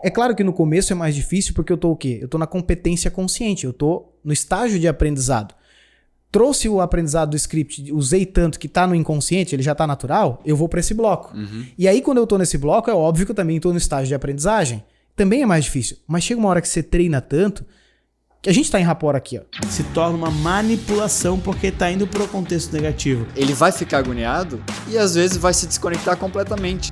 É claro que no começo é mais difícil porque eu tô o quê? Eu tô na competência consciente, eu tô no estágio de aprendizado. Trouxe o aprendizado do script, usei tanto que tá no inconsciente, ele já tá natural, eu vou pra esse bloco. E aí quando eu tô nesse bloco, é óbvio que eu também tô no estágio de aprendizagem. Também é mais difícil. Mas chega uma hora que você treina tanto, que a gente tá em rapport aqui, ó. Se torna uma manipulação porque tá indo pro contexto negativo. Ele vai ficar agoniado e às vezes vai se desconectar completamente.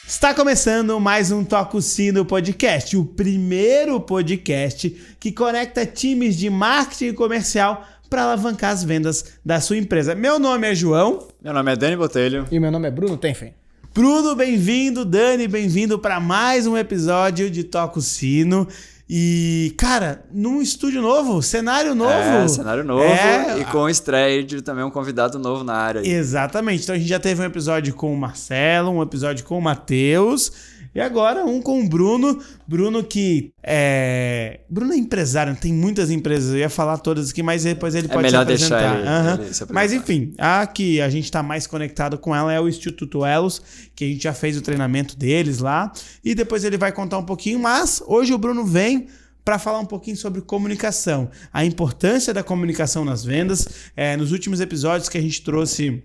Está começando mais um Toca o Sino Podcast, o primeiro podcast que conecta times de marketing comercial para alavancar as vendas da sua empresa. Meu nome é João. Meu nome é Dani Botelho. E meu nome é Bruno Tenfen. Bruno, bem-vindo. Dani, bem-vindo para mais um episódio de Toca o Sino. E, cara, num estúdio novo, cenário novo. Cenário novo e com estreia de também um convidado novo na área. Exatamente. Então a gente já teve um episódio com o Marcelo, um episódio com o Matheus e agora um com o Bruno. Bruno que Bruno é empresário, tem muitas empresas. Eu ia falar todas aqui, mas depois ele pode se apresentar. Deixar ele se apresentar. Mas enfim, a que a gente está mais conectado com ela é o Instituto Elos, que a gente já fez o treinamento deles lá. E depois ele vai contar um pouquinho, mas hoje o Bruno vem para falar um pouquinho sobre comunicação, a importância da comunicação nas vendas. Nos últimos episódios que a gente trouxe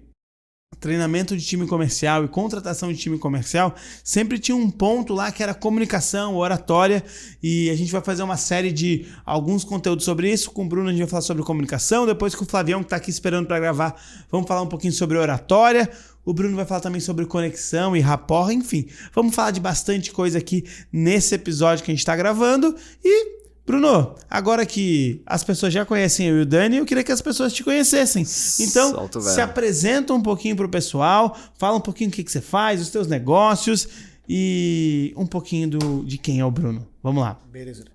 treinamento de time comercial e contratação de time comercial, sempre tinha um ponto lá que era comunicação, oratória, e a gente vai fazer uma série de alguns conteúdos sobre isso. Com o Bruno a gente vai falar sobre comunicação, depois com o Flavião, que está aqui esperando para gravar, vamos falar um pouquinho sobre oratória. O Bruno vai falar também sobre conexão e rapport, enfim, vamos falar de bastante coisa aqui nesse episódio que a gente está gravando. E Bruno, agora que as pessoas já conhecem eu e o Dani, eu queria que as pessoas te conhecessem. Então, se apresenta um pouquinho pro pessoal, fala um pouquinho do que você faz, os teus negócios e um pouquinho de quem é o Bruno. Vamos lá. Beleza.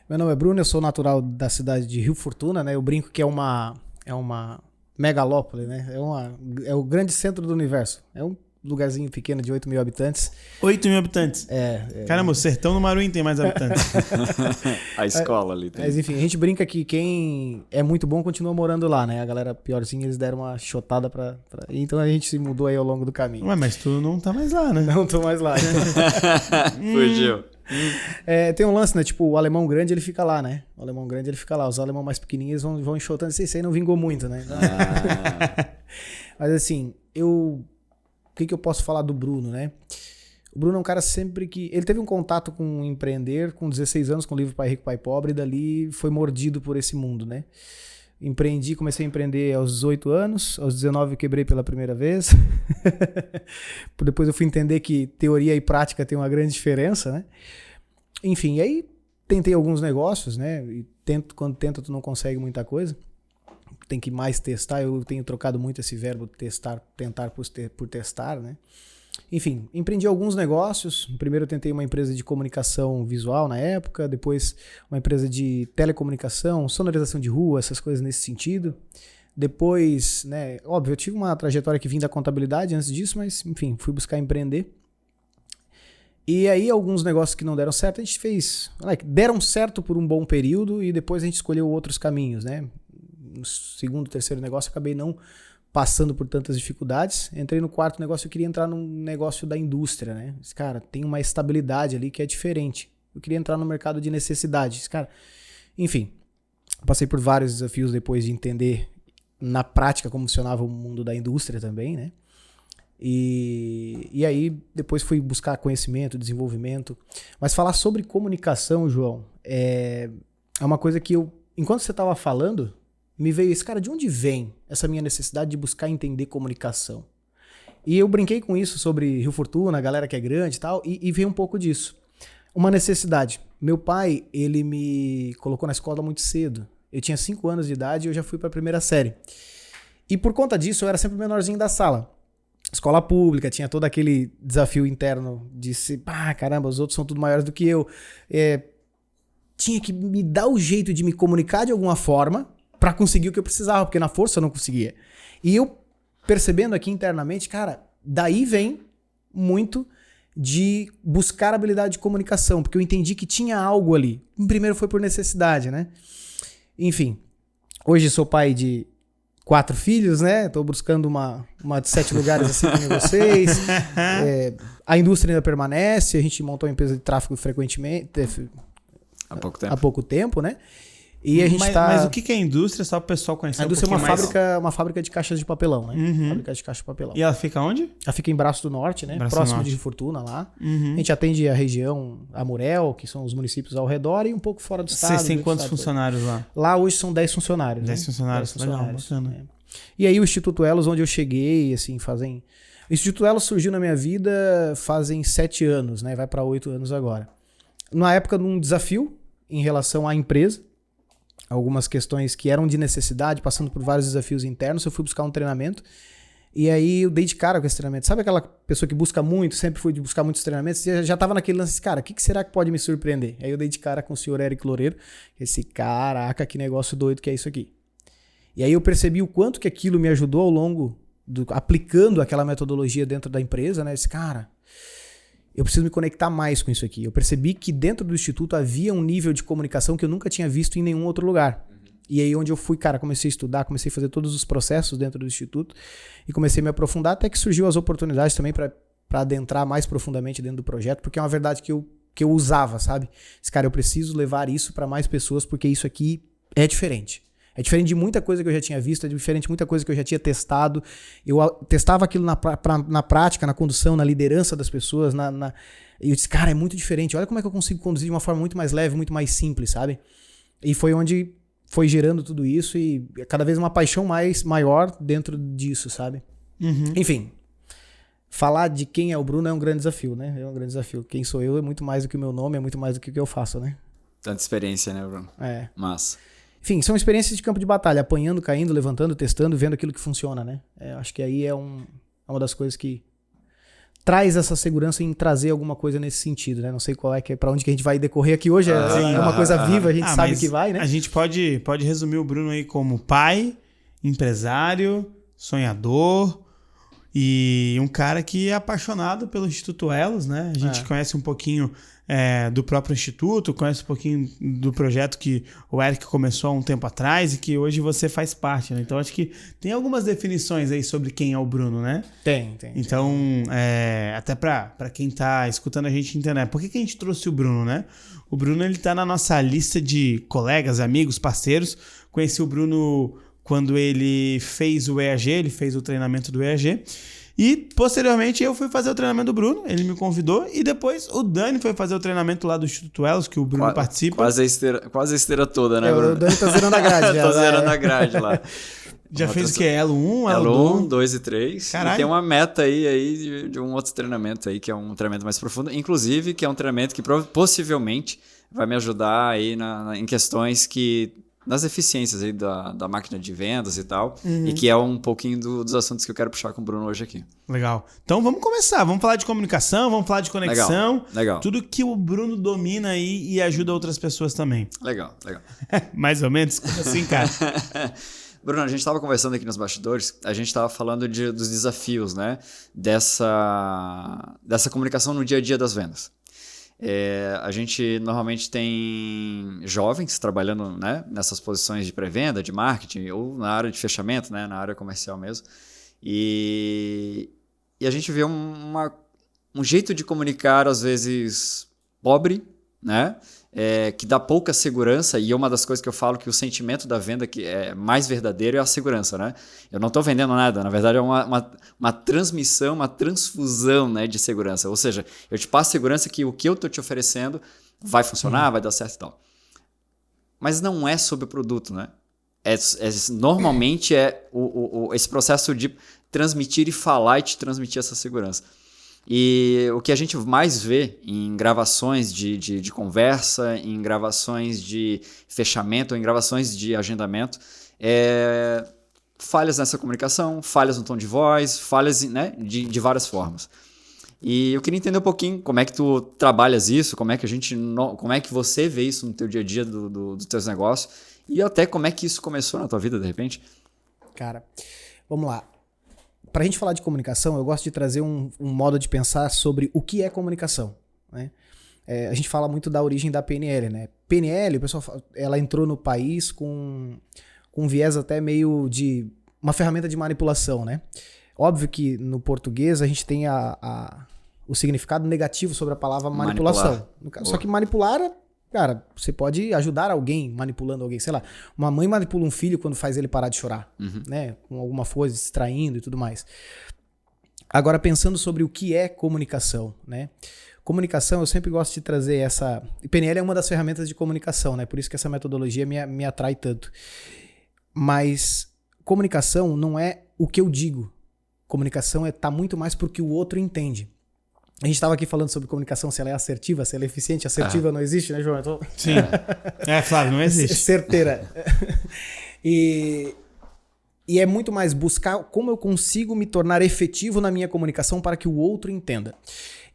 Meu nome é Bruno, eu sou natural da cidade de Rio Fortuna, né? Eu brinco que é uma megalópole, né? É o grande centro do universo. É um lugarzinho pequeno de 8 mil habitantes. 8 mil habitantes? Caramba, o sertão do Maruim tem mais habitantes. A escola ali tem. Mas enfim, a gente brinca que quem é muito bom continua morando lá, né? A galera piorzinha, eles deram uma chotada pra... Então a gente se mudou aí ao longo do caminho. Ué, mas tu não tá mais lá, né? Não tô mais lá. Fugiu. Tem um lance, né? Tipo, o alemão grande, ele fica lá, né? O alemão grande, ele fica lá. Os alemão mais pequenininhos vão enxotando. Isso aí não vingou muito, né? Mas assim, o que eu posso falar do Bruno, né? O Bruno é um cara sempre que... Ele teve um contato com empreender com 16 anos, com o livro Pai Rico, Pai Pobre, e dali foi mordido por esse mundo, né? Comecei a empreender aos 18 anos, aos 19 eu quebrei pela primeira vez. Depois eu fui entender que teoria e prática tem uma grande diferença, né? Enfim, aí tentei alguns negócios, né? E quando tenta tu não consegue muita coisa. Tem que mais testar, eu tenho trocado muito esse verbo tentar por testar, né? Enfim, empreendi alguns negócios. Primeiro eu tentei uma empresa de comunicação visual na época, depois uma empresa de telecomunicação, sonorização de rua, essas coisas nesse sentido. Depois, né, óbvio, eu tive uma trajetória que vim da contabilidade antes disso, mas enfim, fui buscar empreender. E aí alguns negócios que não deram certo, a gente fez, deram certo por um bom período e depois a gente escolheu outros caminhos, né? No segundo, terceiro negócio, eu acabei não passando por tantas dificuldades. Entrei no quarto negócio, eu queria entrar num negócio da indústria, né? Cara, tem uma estabilidade ali que é diferente. Eu queria entrar no mercado de necessidades. Cara, enfim, passei por vários desafios depois de entender na prática como funcionava o mundo da indústria também, né? E aí depois fui buscar conhecimento, desenvolvimento. Mas falar sobre comunicação, João, é uma coisa que enquanto você estava falando, me veio esse cara, de onde vem essa minha necessidade de buscar entender comunicação? E eu brinquei com isso sobre Rio Fortuna, a galera que é grande e tal, e veio um pouco disso. Uma necessidade. Meu pai, ele me colocou na escola muito cedo. Eu tinha 5 anos de idade e eu já fui para a primeira série. E por conta disso, eu era sempre o menorzinho da sala. Escola pública, tinha todo aquele desafio interno de ser, caramba, os outros são tudo maiores do que eu. Tinha que me dar o jeito de me comunicar de alguma forma para conseguir o que eu precisava, porque na força eu não conseguia. E eu percebendo aqui internamente, cara, daí vem muito de buscar habilidade de comunicação, porque eu entendi que tinha algo ali. Primeiro foi por necessidade, né? Enfim, hoje sou pai de 4 filhos, né? Tô buscando uma de 7 lugares assim como vocês. A indústria ainda permanece, a gente montou uma empresa de tráfego frequentemente, há pouco tempo, né? E a gente mas o que é indústria? Só para o pessoal conhecer. A indústria é uma fábrica de caixas de papelão, né? Fábrica de caixa de papelão. E ela fica onde? Ela fica em Braço do Norte, né? Braço Próximo do Norte. de Fortuna lá. A gente atende a região Amurel, que são os municípios ao redor, e um pouco fora do estado. Vocês têm quantos funcionários lá? Lá hoje são 10 funcionários. 10 funcionários, legal, bacana. É. E aí o Instituto Elos, onde eu cheguei, assim, O Instituto Elos surgiu na minha vida fazem 7 anos, né? Vai para 8 anos agora. Na época de um desafio em relação à empresa, algumas questões que eram de necessidade, passando por vários desafios internos, eu fui buscar um treinamento e aí eu dei de cara com esse treinamento. Sabe aquela pessoa que busca muito, sempre fui de buscar muitos treinamentos, e já tava naquele lance, cara, o que será que pode me surpreender? Aí eu dei de cara com o senhor Eric Loureiro, caraca, que negócio doido que é isso aqui. E aí eu percebi o quanto que aquilo me ajudou ao longo, aplicando aquela metodologia dentro da empresa, né? Cara, eu preciso me conectar mais com isso aqui. Eu percebi que dentro do Instituto havia um nível de comunicação que eu nunca tinha visto em nenhum outro lugar. E aí onde eu fui, cara, comecei a estudar, comecei a fazer todos os processos dentro do Instituto e comecei a me aprofundar, até que surgiu as oportunidades também para adentrar mais profundamente dentro do projeto, porque é uma verdade que eu usava, sabe? Cara, eu preciso levar isso para mais pessoas, porque isso aqui é diferente. É diferente de muita coisa que eu já tinha visto, é diferente de muita coisa que eu já tinha testado. Eu testava aquilo na prática, na condução, na liderança das pessoas. E eu disse, cara, é muito diferente. Olha como é que eu consigo conduzir de uma forma muito mais leve, muito mais simples, sabe? E foi onde foi gerando tudo isso e cada vez uma paixão maior dentro disso, sabe? Enfim, falar de quem é o Bruno é um grande desafio, né? É um grande desafio. Quem sou eu é muito mais do que o meu nome, é muito mais do que o que eu faço, né? Tanta experiência, né, Bruno? É. Massa. Enfim, são experiências de campo de batalha, apanhando, caindo, levantando, testando, vendo aquilo que funciona, né? Acho que aí é uma das coisas que traz essa segurança em trazer alguma coisa nesse sentido, né? Não sei qual para onde que a gente vai decorrer aqui hoje, é uma coisa viva, a gente sabe que vai, né? A gente pode resumir o Bruno aí como pai, empresário, sonhador e um cara que é apaixonado pelo Instituto Elos, né? A gente conhece um pouquinho do próprio Instituto, conhece um pouquinho do projeto que o Eric começou há um tempo atrás e que hoje você faz parte, né? Então acho que tem algumas definições aí sobre quem é o Bruno, né? Tem. Então, até para quem tá escutando a gente entender, por que a gente trouxe o Bruno, né? O Bruno, ele tá na nossa lista de colegas, amigos, parceiros. Conheci o Bruno quando ele fez o EAG, ele fez o treinamento do EAG. E, posteriormente, eu fui fazer o treinamento do Bruno, ele me convidou, e depois o Dani foi fazer o treinamento lá do Instituto Elos, que o Bruno participa. Quase a esteira toda, né, Bruno? O Dani tá zerando a grade. Tô zerando a grade lá. Já fez o que? Elo 1, Elo 1, 2 e 3. Caralho. E tem uma meta aí de um outro treinamento aí, que é um treinamento mais profundo. Inclusive, que é um treinamento que possivelmente vai me ajudar aí em questões nas eficiências aí da máquina de vendas e tal, e que é um pouquinho dos assuntos que eu quero puxar com o Bruno hoje aqui. Legal. Então vamos começar, vamos falar de comunicação, vamos falar de conexão. Legal. Tudo que o Bruno domina aí e ajuda outras pessoas também. Legal. Mais ou menos assim, cara. Bruno, a gente estava conversando aqui nos bastidores, a gente estava falando dos desafios, né, dessa comunicação no dia a dia das vendas. A gente normalmente tem jovens trabalhando, né, nessas posições de pré-venda, de marketing ou na área de fechamento, né, na área comercial mesmo. E a gente vê um jeito de comunicar, às vezes, pobre, né, que dá pouca segurança. E uma das coisas que eu falo que o sentimento da venda que é mais verdadeiro é a segurança, né? Eu não estou vendendo nada, na verdade é uma transmissão, uma transfusão, né, de segurança. Ou seja, eu te passo segurança que o que eu estou te oferecendo vai funcionar, vai dar certo e tal. Mas não é sobre o produto, né? Normalmente esse processo de transmitir e falar e te transmitir essa segurança. E o que a gente mais vê em gravações de conversa, em gravações de fechamento, em gravações de agendamento, é falhas nessa comunicação, falhas no tom de voz, falhas, né, de várias formas. E eu queria entender um pouquinho como é que tu trabalhas isso, como é que você vê isso no teu dia a dia dos teus negócios e até como é que isso começou na tua vida, de repente. Cara, vamos lá. Para a gente falar de comunicação, eu gosto de trazer um modo de pensar sobre o que é comunicação, né? A gente fala muito da origem da PNL, né? PNL, o pessoal fala, ela entrou no país com um viés até meio de uma ferramenta de manipulação, né? Óbvio que no português a gente tem o significado negativo sobre a palavra manipulação. Só que manipular, cara, você pode ajudar alguém manipulando alguém. Sei lá, uma mãe manipula um filho quando faz ele parar de chorar, né? Com alguma coisa, distraindo e tudo mais. Agora, pensando sobre o que é comunicação, né? Comunicação, eu sempre gosto de trazer essa... PNL é uma das ferramentas de comunicação, né? Por isso que essa metodologia me atrai tanto. Mas comunicação não é o que eu digo. Comunicação tá muito mais porque o outro entende. A gente estava aqui falando sobre comunicação, se ela é assertiva, se ela é eficiente. Assertiva não existe, né, João? Sim. Flávio, não existe. Certeira. E é muito mais buscar como eu consigo me tornar efetivo na minha comunicação para que o outro entenda.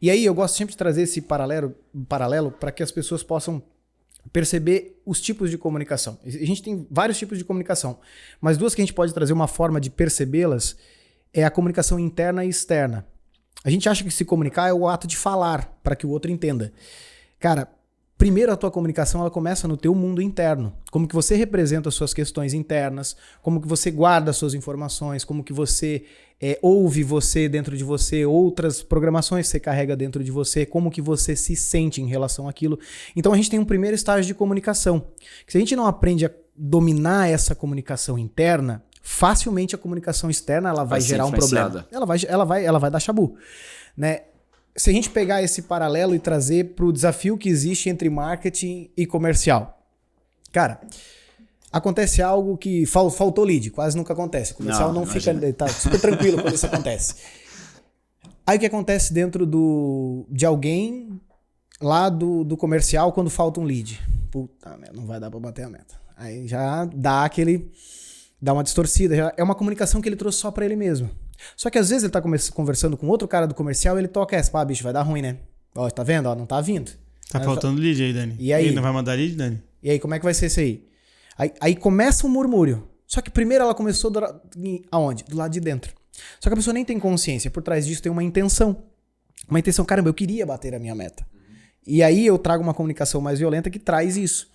E aí eu gosto sempre de trazer esse paralelo para que as pessoas possam perceber os tipos de comunicação. A gente tem vários tipos de comunicação, mas duas que a gente pode trazer uma forma de percebê-las é a comunicação interna e externa. A gente acha que se comunicar é o ato de falar para que o outro entenda. Cara, primeiro a tua comunicação ela começa no teu mundo interno. Como que você representa as suas questões internas, como que você guarda as suas informações, como que você ouve você dentro de você, outras programações que você carrega dentro de você, como que você se sente em relação àquilo. Então a gente tem um primeiro estágio de comunicação. Se a gente não aprende a dominar essa comunicação interna, facilmente a comunicação externa ela vai gerar um problema. Ela vai dar chabu, né? Se a gente pegar esse paralelo e trazer para o desafio que existe entre marketing e comercial. Cara, acontece algo que faltou lead, quase nunca acontece. O comercial não fica... Tá super tranquilo quando isso acontece. Aí o que acontece dentro de alguém lá do comercial quando falta um lead? Puta merda, não vai dar para bater a meta. Aí já dá uma distorcida. Já é uma comunicação que ele trouxe só para ele mesmo. Só que às vezes ele tá conversando com outro cara do comercial e ele toca essa, bicho, vai dar ruim, né? Ó, tá vendo? Ó, não tá vindo. Tá faltando lead aí, Dani. E aí? Não vai mandar lead, Dani? E aí, como é que vai ser isso aí? Aí começa um murmúrio. Só que primeiro ela começou aonde? Do lado de dentro. Só que a pessoa nem tem consciência. Por trás disso tem uma intenção. Uma intenção, caramba, eu queria bater a minha meta. E aí eu trago uma comunicação mais violenta que traz isso.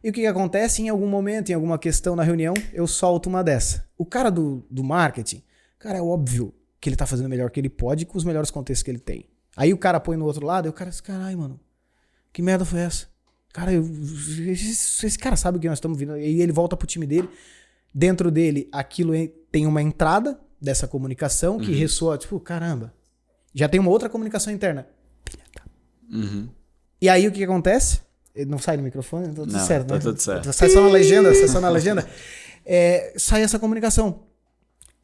E o que acontece? Em algum momento, em alguma questão na reunião, eu solto uma dessa. O cara do marketing, cara, é óbvio que ele tá fazendo o melhor que ele pode com os melhores contextos que ele tem. Aí o cara põe no outro lado e o cara diz, caralho, mano, que merda foi essa? Cara, esse cara sabe o que nós estamos vindo. E ele volta pro time dele. Dentro dele, aquilo tem uma entrada dessa comunicação que ressoa, tipo, caramba. Já tem uma outra comunicação interna. E aí o que acontece? Ele não sai no microfone? Tá tudo certo, né? Tá tudo certo. Sai só na legenda. Sai essa comunicação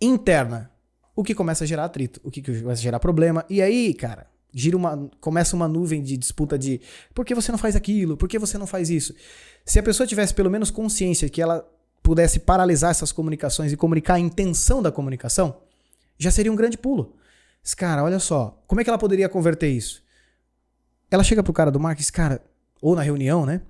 interna. O que começa a gerar atrito, o que começa a gerar problema. E aí, cara, começa uma nuvem de disputa de por que você não faz aquilo? Por que você não faz isso? Se a pessoa tivesse pelo menos consciência que ela pudesse paralisar essas comunicações e comunicar a intenção da comunicação, já seria um grande pulo. Mas, cara, olha só, como é que ela poderia converter isso? Ela chega pro cara do marketing, cara, ou na reunião, né?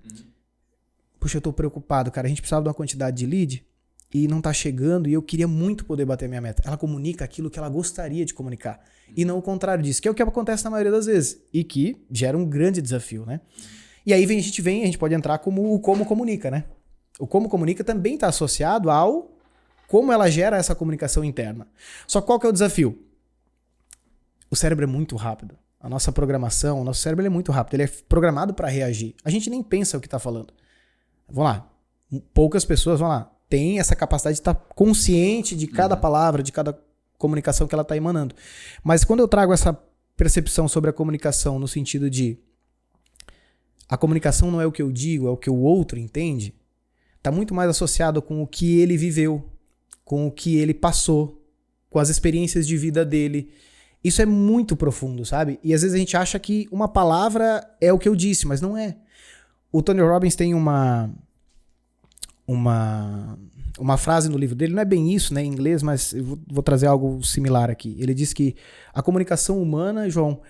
Puxa, eu tô preocupado, cara, a gente precisava de uma quantidade de lead e não tá chegando e eu queria muito poder bater a minha meta. Ela comunica aquilo que ela gostaria de comunicar e não o contrário disso, que é o que acontece na maioria das vezes e que gera um grande desafio, né? E aí a gente pode entrar como o como comunica, né? O como comunica também está associado ao como ela gera essa comunicação interna. Só qual que é o desafio? O cérebro é muito rápido. A nossa programação, o nosso cérebro é muito rápido. Ele é programado para reagir. A gente nem pensa o que está falando. Vamos lá. Poucas pessoas, vamos lá, têm essa capacidade de estar consciente de cada palavra, de cada comunicação que ela está emanando. Mas quando eu trago essa percepção sobre a comunicação no sentido de a comunicação não é o que eu digo, é o que o outro entende, está muito mais associado com o que ele viveu, com o que ele passou, com as experiências de vida dele. Isso é muito profundo, sabe? E às vezes a gente acha que uma palavra é o que eu disse, mas não é. O Tony Robbins tem uma frase no livro dele, não é bem isso, né, em inglês, mas eu vou trazer algo similar aqui. Ele diz que a comunicação humana, João,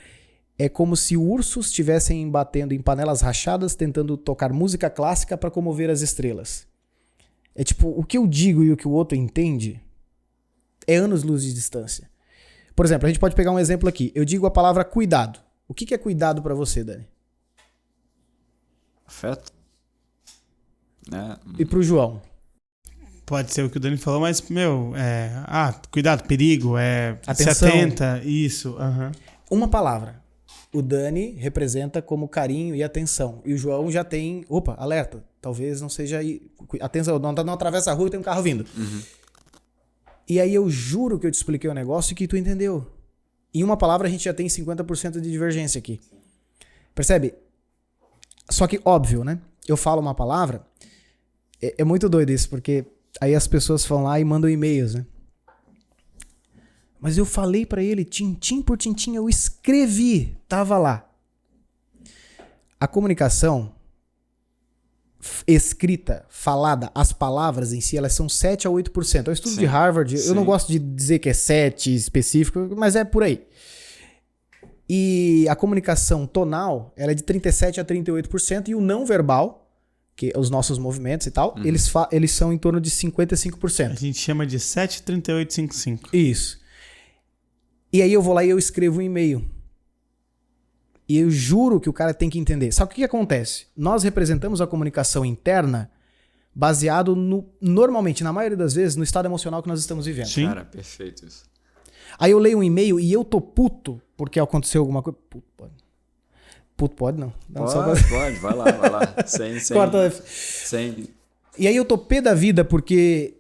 é como se ursos estivessem batendo em panelas rachadas, tentando tocar música clássica para comover as estrelas. É tipo, o que eu digo e o que o outro entende é anos-luz de distância. Por exemplo, a gente pode pegar um exemplo aqui. Eu digo a palavra cuidado. O que é cuidado para você, Dani? Afeto. E pro João? Pode ser o que o Dani falou, mas, cuidado, perigo, Atenção. Se atenta, isso. Uma palavra. O Dani representa como carinho e atenção. E o João já tem... Opa, alerta. Talvez não seja... Atenção, não atravessa a rua e tem um carro vindo. E aí eu juro que eu te expliquei o negócio e que tu entendeu. Em uma palavra a gente já tem 50% de divergência aqui. Percebe? Só que óbvio, né? Eu falo uma palavra... É muito doido isso, porque aí as pessoas vão lá e mandam e-mails, né? Mas eu falei pra ele, tintim por tintim, eu escrevi, tava lá. A comunicação escrita, falada, as palavras em si, elas são 7 a 8%. É o estudo de Harvard, eu não gosto de dizer que é 7 específico, mas é por aí. E a comunicação tonal, ela é de 37 a 38%, e o não verbal, que os nossos movimentos e tal, eles são em torno de 55%. A gente chama de 73855. Isso. E aí eu vou lá e eu escrevo um e-mail. E eu juro que o cara tem que entender. Sabe o que acontece? Nós representamos a comunicação interna baseado normalmente, na maioria das vezes, no estado emocional que nós estamos vivendo. Sim. Cara, perfeito isso. Aí eu leio um e-mail e eu tô puto porque aconteceu alguma coisa. Puto pode não. Pode, vai lá. Sem. E aí eu tô pé da vida porque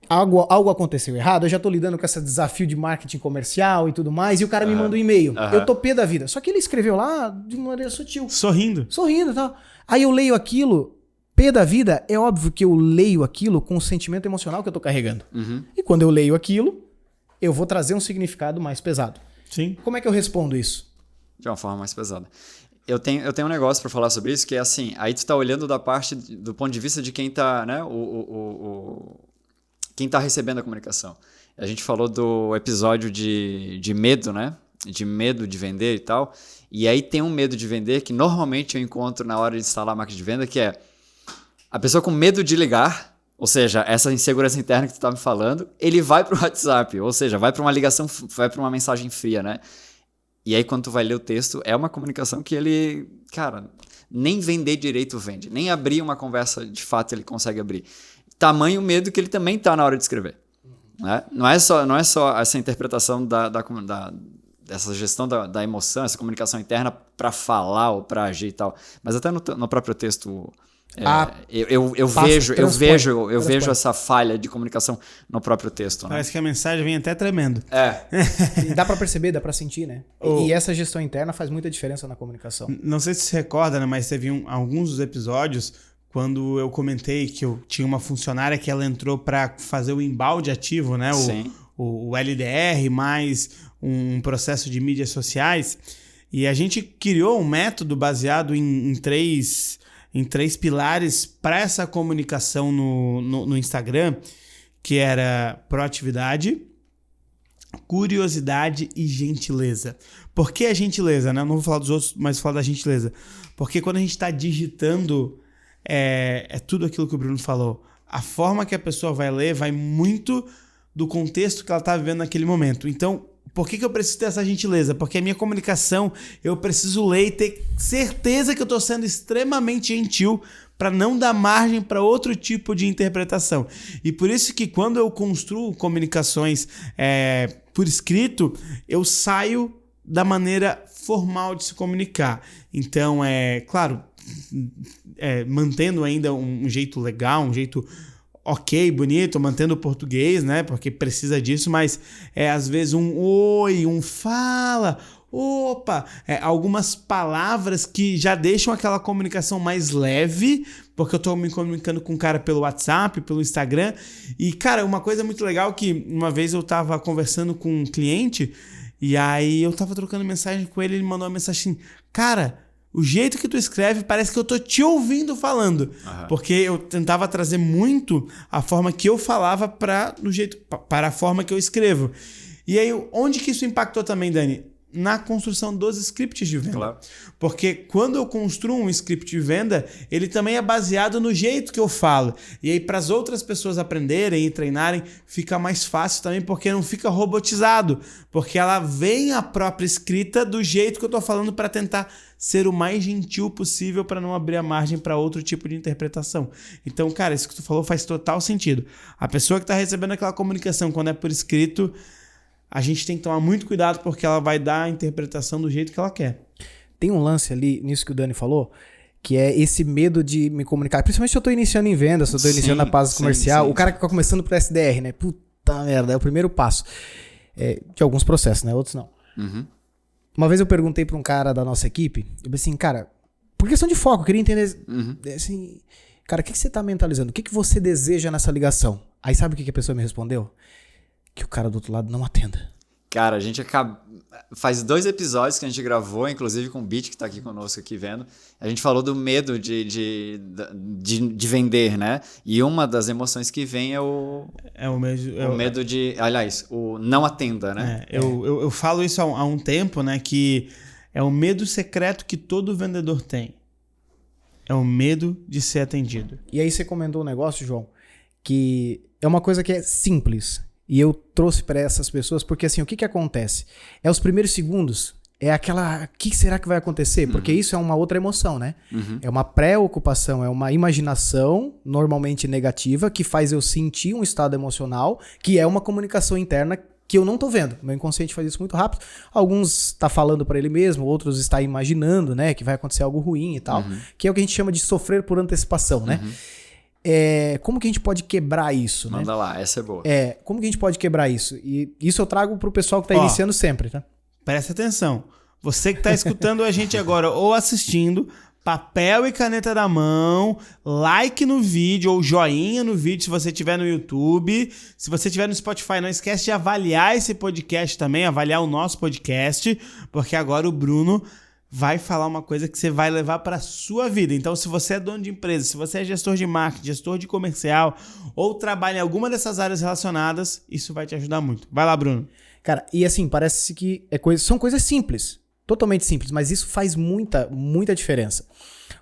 algo aconteceu errado, eu já tô lidando com esse desafio de marketing comercial e tudo mais, e o cara me manda um e-mail. Eu tô pé da vida. Só que ele escreveu lá de maneira sutil. Sorrindo e tal. Aí eu leio aquilo, pé da vida, é óbvio que eu leio aquilo com o sentimento emocional que eu tô carregando. E quando eu leio aquilo, eu vou trazer um significado mais pesado. Sim. Como é que eu respondo isso? De uma forma mais pesada. Eu tenho um negócio para falar sobre isso, que é assim, aí tu tá olhando do ponto de vista de quem tá, né, quem tá recebendo a comunicação. A gente falou do episódio de medo, né, de medo de vender e tal, e aí tem um medo de vender que normalmente eu encontro na hora de instalar a máquina de venda, que é a pessoa com medo de ligar, ou seja, essa insegurança interna que tu tá me falando, ele vai pro WhatsApp, ou seja, vai para uma ligação, vai para uma mensagem fria, né? E aí, quando tu vai ler o texto, é uma comunicação que ele, cara, nem vender direito vende. Nem abrir uma conversa, de fato, ele consegue abrir. Tamanho medo que ele também tá na hora de escrever. Né? Não é só essa interpretação dessa gestão da emoção, essa comunicação interna para falar ou para agir e tal. Mas até no próprio texto... eu vejo essa falha de comunicação no próprio texto. Né? Parece que a mensagem vem até tremendo. Dá pra perceber, dá pra sentir, né? E essa gestão interna faz muita diferença na comunicação. Não sei se você recorda, né? Mas teve alguns dos episódios quando eu comentei que eu tinha uma funcionária que ela entrou para fazer o embalde ativo, né? O LDR mais um processo de mídias sociais. E a gente criou um método baseado em três pilares para essa comunicação no Instagram, que era proatividade, curiosidade e gentileza. Por que a gentileza? Né? Eu não vou falar dos outros, mas vou falar da gentileza. Porque quando a gente está digitando, é tudo aquilo que o Bruno falou. A forma que a pessoa vai ler vai muito do contexto que ela está vivendo naquele momento. Então, por que eu preciso ter essa gentileza? Porque a minha comunicação, eu preciso ler e ter certeza que eu estou sendo extremamente gentil para não dar margem para outro tipo de interpretação. E por isso que quando eu construo comunicações por escrito, eu saio da maneira formal de se comunicar. Então, claro, mantendo ainda um jeito legal, um jeito... ok, bonito, mantendo o português, né? Porque precisa disso, mas às vezes um oi, um fala, opa, algumas palavras que já deixam aquela comunicação mais leve, porque eu tô me comunicando com o cara pelo WhatsApp, pelo Instagram. E, cara, uma coisa muito legal que uma vez eu tava conversando com um cliente e aí eu tava trocando mensagem com ele, ele mandou uma mensagem assim, cara... O jeito que tu escreve parece que eu tô te ouvindo falando. Porque eu tentava trazer muito a forma que eu falava para a forma que eu escrevo. E aí, onde que isso impactou também, Dani? na construção dos scripts de venda. Claro. Porque quando eu construo um script de venda, ele também é baseado no jeito que eu falo. E aí, para as outras pessoas aprenderem e treinarem, fica mais fácil também, porque não fica robotizado. Porque ela vem a própria escrita do jeito que eu estou falando para tentar ser o mais gentil possível para não abrir a margem para outro tipo de interpretação. Então, cara, isso que tu falou faz total sentido. A pessoa que está recebendo aquela comunicação quando é por escrito, a gente tem que tomar muito cuidado porque ela vai dar a interpretação do jeito que ela quer. Tem um lance ali, nisso que o Dani falou, que é esse medo de me comunicar. Principalmente se eu tô iniciando em vendas, se eu tô iniciando na base comercial. Sim. O cara que tá começando pro SDR, né? Puta merda, é o primeiro passo. De alguns processos, né? Outros não. Uhum. Uma vez eu perguntei pra um cara da nossa equipe, eu falei assim, cara, por questão de foco, eu queria entender, assim, cara, o que você tá mentalizando? O que você deseja nessa ligação? Aí sabe o que a pessoa me respondeu? Que o cara do outro lado não atenda. Cara, a gente faz 2 episódios que a gente gravou, inclusive com o Beat, que tá aqui conosco aqui vendo. A gente falou do medo de vender, né? E uma das emoções que vem é o medo de... Aliás, o não atenda, né? Eu falo isso há um tempo, né? Que é o medo secreto que todo vendedor tem. É o medo de ser atendido. E aí você comentou um negócio, João, que é uma coisa que é simples. E eu trouxe para essas pessoas porque, assim, o que acontece? É os primeiros segundos, é aquela... O que será que vai acontecer? Porque isso é uma outra emoção, né? É uma preocupação, é uma imaginação normalmente negativa que faz eu sentir um estado emocional que é uma comunicação interna que eu não tô vendo. Meu inconsciente faz isso muito rápido. Alguns tá falando para ele mesmo, outros está imaginando, né? Que vai acontecer algo ruim e tal. Que é o que a gente chama de sofrer por antecipação, né? Como que a gente pode quebrar isso? Manda lá, essa é boa. Como que a gente pode quebrar isso? E isso eu trago pro pessoal que tá iniciando sempre, tá? Presta atenção. Você que tá escutando a gente agora ou assistindo, papel e caneta na mão, like no vídeo ou joinha no vídeo se você estiver no YouTube. Se você estiver no Spotify, não esquece de avaliar esse podcast também, avaliar o nosso podcast, porque agora o Bruno vai falar uma coisa que você vai levar para a sua vida. Então, se você é dono de empresa, se você é gestor de marketing, gestor de comercial ou trabalha em alguma dessas áreas relacionadas, isso vai te ajudar muito. Vai lá, Bruno. Cara, e assim, parece que são coisas simples, totalmente simples, mas isso faz muita, muita diferença.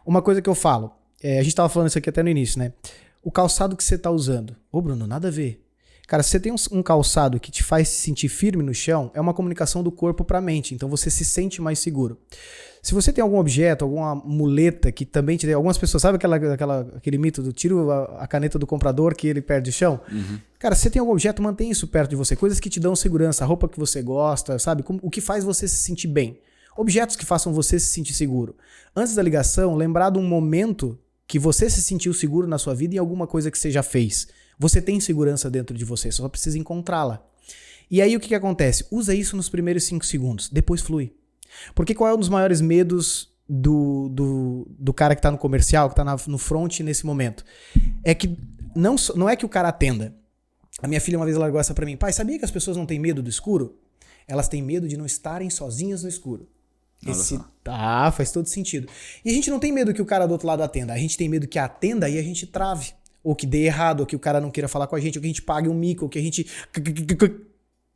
Uma coisa que eu falo, a gente tava falando isso aqui até no início, né? O calçado que você tá usando. Ô, Bruno, nada a ver. Cara, se você tem um calçado que te faz se sentir firme no chão, é uma comunicação do corpo para a mente, então você se sente mais seguro. Se você tem algum objeto, alguma muleta que também te dê... Algumas pessoas, sabe aquele mito do tiro a caneta do comprador que ele perde o chão? Cara, se você tem algum objeto, mantém isso perto de você. Coisas que te dão segurança, a roupa que você gosta, sabe? O que faz você se sentir bem. Objetos que façam você se sentir seguro. Antes da ligação, lembrar de um momento que você se sentiu seguro na sua vida em alguma coisa que você já fez. Você tem segurança dentro de você, só precisa encontrá-la. E aí o que acontece? Usa isso nos primeiros 5 segundos, depois flui. Porque qual é um dos maiores medos do cara que tá no comercial, que tá no front nesse momento? É que não é que o cara atenda. A minha filha uma vez largou essa pra mim. Pai, sabia que as pessoas não têm medo do escuro? Elas têm medo de não estarem sozinhas no escuro. Faz todo sentido. E a gente não tem medo que o cara do outro lado atenda. A gente tem medo que atenda e a gente trave. Ou que dê errado, ou que o cara não queira falar com a gente, ou que a gente pague um mico, ou que a gente...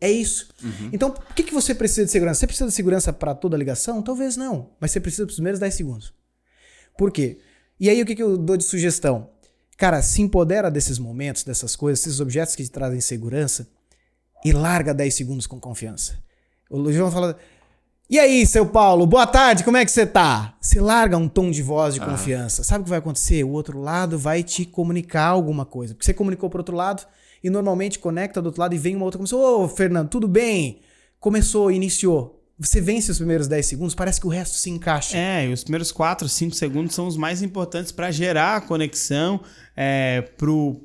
É isso. Então, por que você precisa de segurança? Você precisa de segurança para toda a ligação? Talvez não. Mas você precisa dos primeiros 10 segundos. Por quê? E aí, o que eu dou de sugestão? Cara, se empodera desses momentos, dessas coisas, desses objetos que te trazem segurança e larga 10 segundos com confiança. O João fala... E aí, seu Paulo, boa tarde, como é que você tá? Você larga um tom de voz de confiança. Sabe o que vai acontecer? O outro lado vai te comunicar alguma coisa. Porque você comunicou pro outro lado e normalmente conecta do outro lado e vem uma outra começou. Ô, Fernando, tudo bem? Começou, iniciou. Você vence os primeiros 10 segundos, parece que o resto se encaixa. E os primeiros 4, 5 segundos são os mais importantes para gerar a conexão,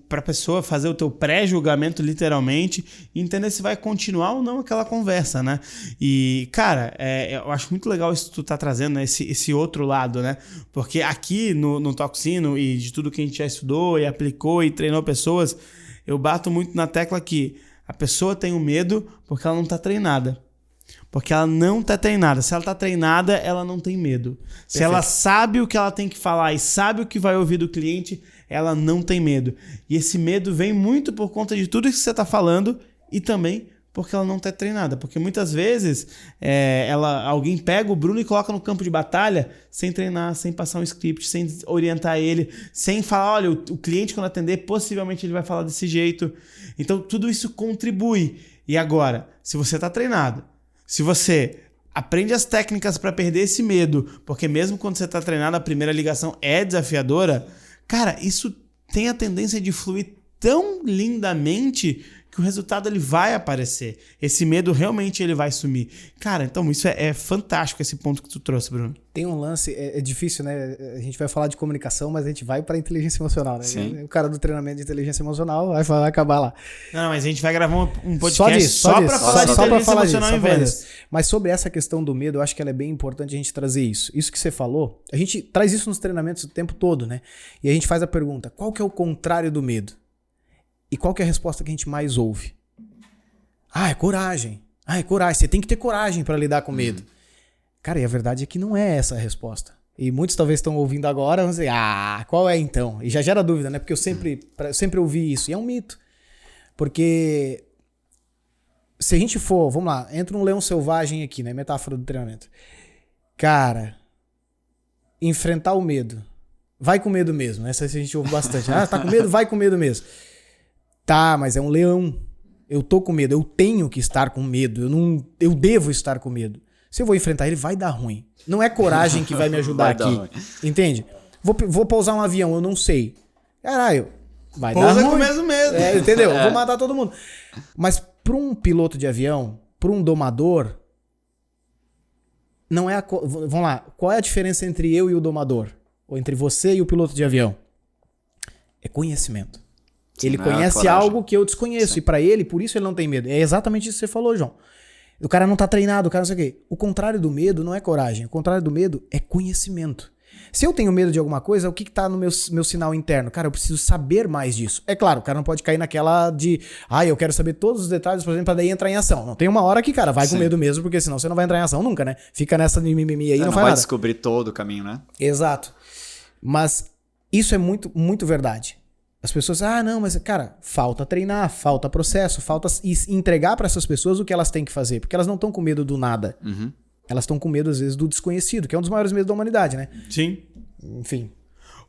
para a pessoa fazer o teu pré-julgamento, literalmente, e entender se vai continuar ou não aquela conversa, né? E, cara, eu acho muito legal isso que tu tá trazendo, né? Esse outro lado, né? Porque aqui no Toxino e de tudo que a gente já estudou e aplicou e treinou pessoas, eu bato muito na tecla que a pessoa tem um medo porque ela não tá treinada. Porque ela não tá treinada. Se ela tá treinada, ela não tem medo. Se ela sabe o que ela tem que falar e sabe o que vai ouvir do cliente, ela não tem medo. E esse medo vem muito por conta de tudo isso que você tá falando e também Porque ela não tá treinada. Porque muitas vezes alguém pega o Bruno e coloca no campo de batalha sem treinar, sem passar um script, sem orientar ele, sem falar, olha, o cliente quando atender, possivelmente ele vai falar desse jeito. Então tudo isso contribui. E agora, se você tá treinado, se você aprende as técnicas para perder esse medo, porque mesmo quando você tá treinado, a primeira ligação é desafiadora, cara, isso tem a tendência de fluir tão lindamente que o resultado ele vai aparecer. Esse medo realmente ele vai sumir. Cara, então isso é fantástico esse ponto que tu trouxe, Bruno. Tem um lance, é difícil, né? A gente vai falar de comunicação, mas a gente vai para inteligência emocional, né? Sim. O cara do treinamento de inteligência emocional vai acabar lá. Não, mas a gente vai gravar um podcast só para falar de inteligência emocional em vendas. Mas sobre essa questão do medo, eu acho que ela é bem importante a gente trazer isso. Isso que você falou, a gente traz isso nos treinamentos o tempo todo, né? E a gente faz a pergunta, qual que é o contrário do medo? E qual que é a resposta que a gente mais ouve? É coragem. É coragem. Você tem que ter coragem para lidar com medo. Cara, e a verdade é que não é essa a resposta. E muitos talvez estão ouvindo agora e vão dizer, qual é então? E já gera dúvida, né? Porque eu sempre ouvi isso. E é um mito. Porque se a gente for, vamos lá, entra um leão selvagem aqui, né? Metáfora do treinamento. Cara, enfrentar o medo. Vai com medo mesmo. Essa a gente ouve bastante. Tá com medo? Vai com medo mesmo. Tá, mas é um leão. Eu tô com medo. Eu tenho que estar com medo. Eu devo estar com medo. Se eu vou enfrentar ele, vai dar ruim. Não é coragem que vai me ajudar aqui. Entende? Vou pousar um avião, eu não sei. Caralho, vai dar ruim. Pousa com o mesmo medo. Entendeu? Vou matar todo mundo. Mas para um piloto de avião, para um domador, não é vamos lá, qual é a diferença entre eu e o domador? Ou entre você e o piloto de avião? É conhecimento. Ele conhece algo que eu desconheço. Sim. E pra ele, por isso ele não tem medo. É exatamente isso que você falou, João. O cara não tá treinado, o cara não sei o quê. O contrário do medo não é coragem. O contrário do medo é conhecimento. Se eu tenho medo de alguma coisa, o que tá no meu sinal interno? Cara, eu preciso saber mais disso. É claro, o cara não pode cair naquela de... eu quero saber todos os detalhes, por exemplo, pra daí entrar em ação. Não tem uma hora que, cara, vai com medo mesmo, porque senão você não vai entrar em ação nunca, né? Fica nessa de mimimi aí, não faz nada. Não vai descobrir todo o caminho, né? Exato. Mas isso é muito, muito verdade. As pessoas, não, mas, cara, falta treinar, falta processo, falta entregar para essas pessoas o que elas têm que fazer, porque elas não estão com medo do nada. Uhum. Elas estão com medo, às vezes, do desconhecido, que é um dos maiores medos da humanidade, né? Sim. Enfim.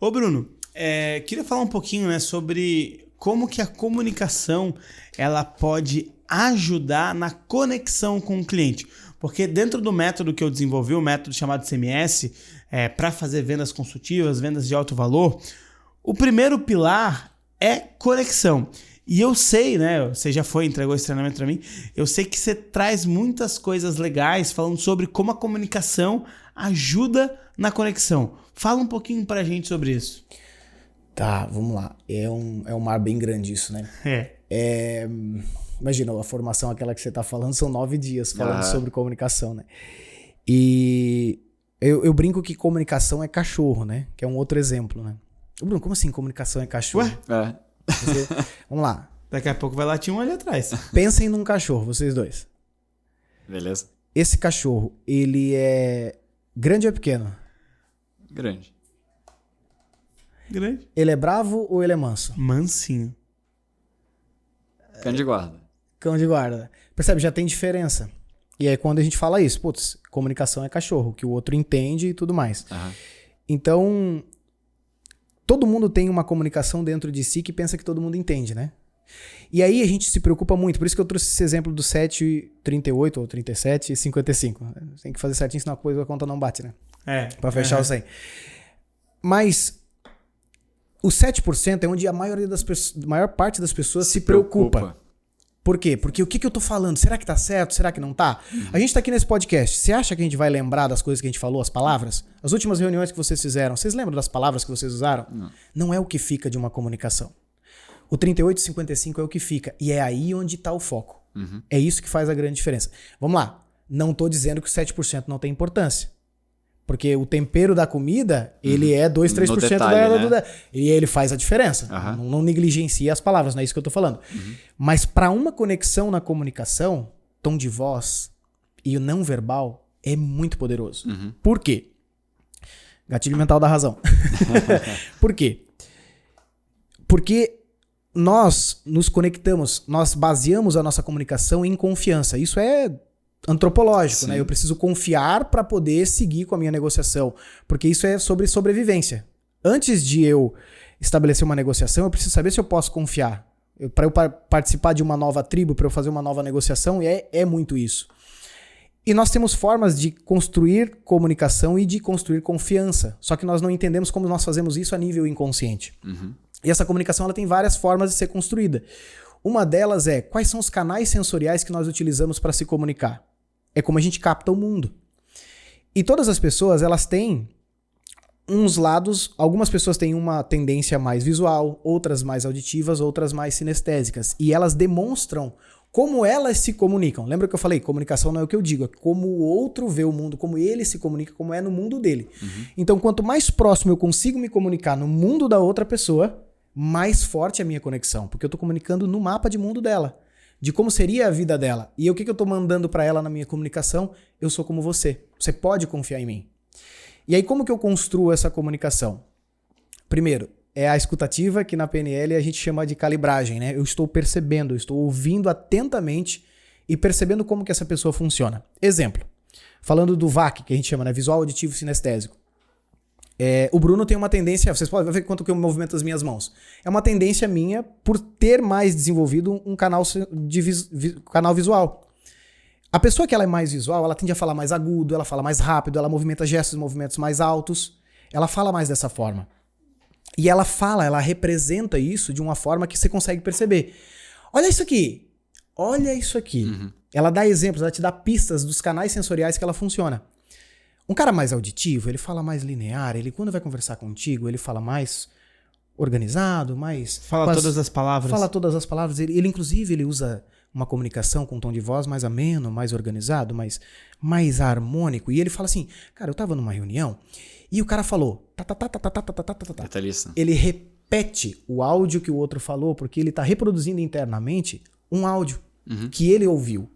Ô, Bruno, queria falar um pouquinho, né, sobre como que a comunicação ela pode ajudar na conexão com o cliente. Porque dentro do método que eu desenvolvi, o método chamado CMS, para fazer vendas consultivas, vendas de alto valor, o primeiro pilar é conexão. E eu sei, né? Você já entregou esse treinamento para mim. Eu sei que você traz muitas coisas legais falando sobre como a comunicação ajuda na conexão. Fala um pouquinho pra gente sobre isso. Tá, vamos lá. É um mar bem grande isso, né? Imagina, a formação aquela que você tá falando são 9 dias falando sobre comunicação, né? E eu brinco que comunicação é cachorro, né? Que é um outro exemplo, né? Bruno, como assim comunicação é cachorro? Ué? Vamos lá. Daqui a pouco vai latir um ali atrás. Pensem num cachorro, vocês dois. Beleza. Esse cachorro, ele é grande ou é pequeno? Grande. Ele é bravo ou ele é manso? Mansinho. Cão de guarda. Cão de guarda. Percebe? Já tem diferença. E aí quando a gente fala isso, comunicação é cachorro, que o outro entende e tudo mais. Uhum. Então... todo mundo tem uma comunicação dentro de si que pensa que todo mundo entende, né? E aí a gente se preocupa muito. Por isso que eu trouxe esse exemplo do 7,38 ou 37,55. Tem que fazer certinho, senão a conta não bate, né? Pra fechar o 100. Mas o 7% é onde a maior parte das pessoas se preocupa. Por quê? Porque o que eu tô falando? Será que tá certo? Será que não tá? A gente tá aqui nesse podcast. Você acha que a gente vai lembrar das coisas que a gente falou, as palavras? As últimas reuniões que vocês fizeram, vocês lembram das palavras que vocês usaram? Não é o que fica de uma comunicação. O 38,55 é o que fica. E é aí onde tá o foco. Uhum. É isso que faz a grande diferença. Vamos lá. Não tô dizendo que o 7% não tem importância. Porque o tempero da comida, ele é 2, 3% detalhe, né? E ele faz a diferença. Uhum. Não negligencie as palavras, não é isso que eu tô falando. Uhum. Mas para uma conexão na comunicação, tom de voz e o não verbal é muito poderoso. Uhum. Por quê? Gatilho mental da razão. Por quê? Porque nós nos conectamos, nós baseamos a nossa comunicação em confiança. Isso é antropológico, né? Eu preciso confiar para poder seguir com a minha negociação, porque isso é sobre sobrevivência. Antes de eu estabelecer uma negociação, eu preciso saber se eu posso confiar. Para eu participar de uma nova tribo, para eu fazer uma nova negociação, é muito isso. E nós temos formas de construir comunicação e de construir confiança, só que nós não entendemos como nós fazemos isso a nível inconsciente. E essa comunicação ela tem várias formas de ser construída. Uma delas é quais são os canais sensoriais que nós utilizamos para se comunicar. É como a gente capta o mundo. E todas as pessoas, elas têm uns lados, algumas pessoas têm uma tendência mais visual, outras mais auditivas, outras mais sinestésicas. E elas demonstram como elas se comunicam. Lembra que eu falei? Comunicação não é o que eu digo, é como o outro vê o mundo, como ele se comunica, como é no mundo dele. Então, quanto mais próximo eu consigo me comunicar no mundo da outra pessoa, mais forte é a minha conexão, porque eu tô comunicando no mapa de mundo dela, de como seria a vida dela. E o que eu tô mandando para ela na minha comunicação? Eu sou como você. Você pode confiar em mim. E aí, como que eu construo essa comunicação? Primeiro, é a escutativa, que na PNL a gente chama de calibragem, né? Eu estou percebendo, eu estou ouvindo atentamente e percebendo como que essa pessoa funciona. Exemplo, falando do VAC, que a gente chama, né? Visual, auditivo, sinestésico. O Bruno tem uma tendência, vocês podem ver quanto que eu movimento as minhas mãos. É uma tendência minha por ter mais desenvolvido um canal visual. A pessoa que ela é mais visual, ela tende a falar mais agudo, ela fala mais rápido, ela movimenta gestos e movimentos mais altos. Ela fala mais dessa forma. E ela representa isso de uma forma que você consegue perceber. Olha isso aqui. Olha isso aqui. Ela dá exemplos, ela te dá pistas dos canais sensoriais que ela funciona. Um cara mais auditivo, ele fala mais linear, ele quando vai conversar contigo, ele fala mais organizado, mais... Fala todas as palavras. Fala todas as palavras. Ele inclusive, ele usa uma comunicação com um tom de voz mais ameno, mais organizado, mais harmônico. E ele fala assim, cara, eu tava numa reunião e o cara falou... Detalhista. Ele repete o áudio que o outro falou, porque ele tá reproduzindo internamente um áudio que ele ouviu.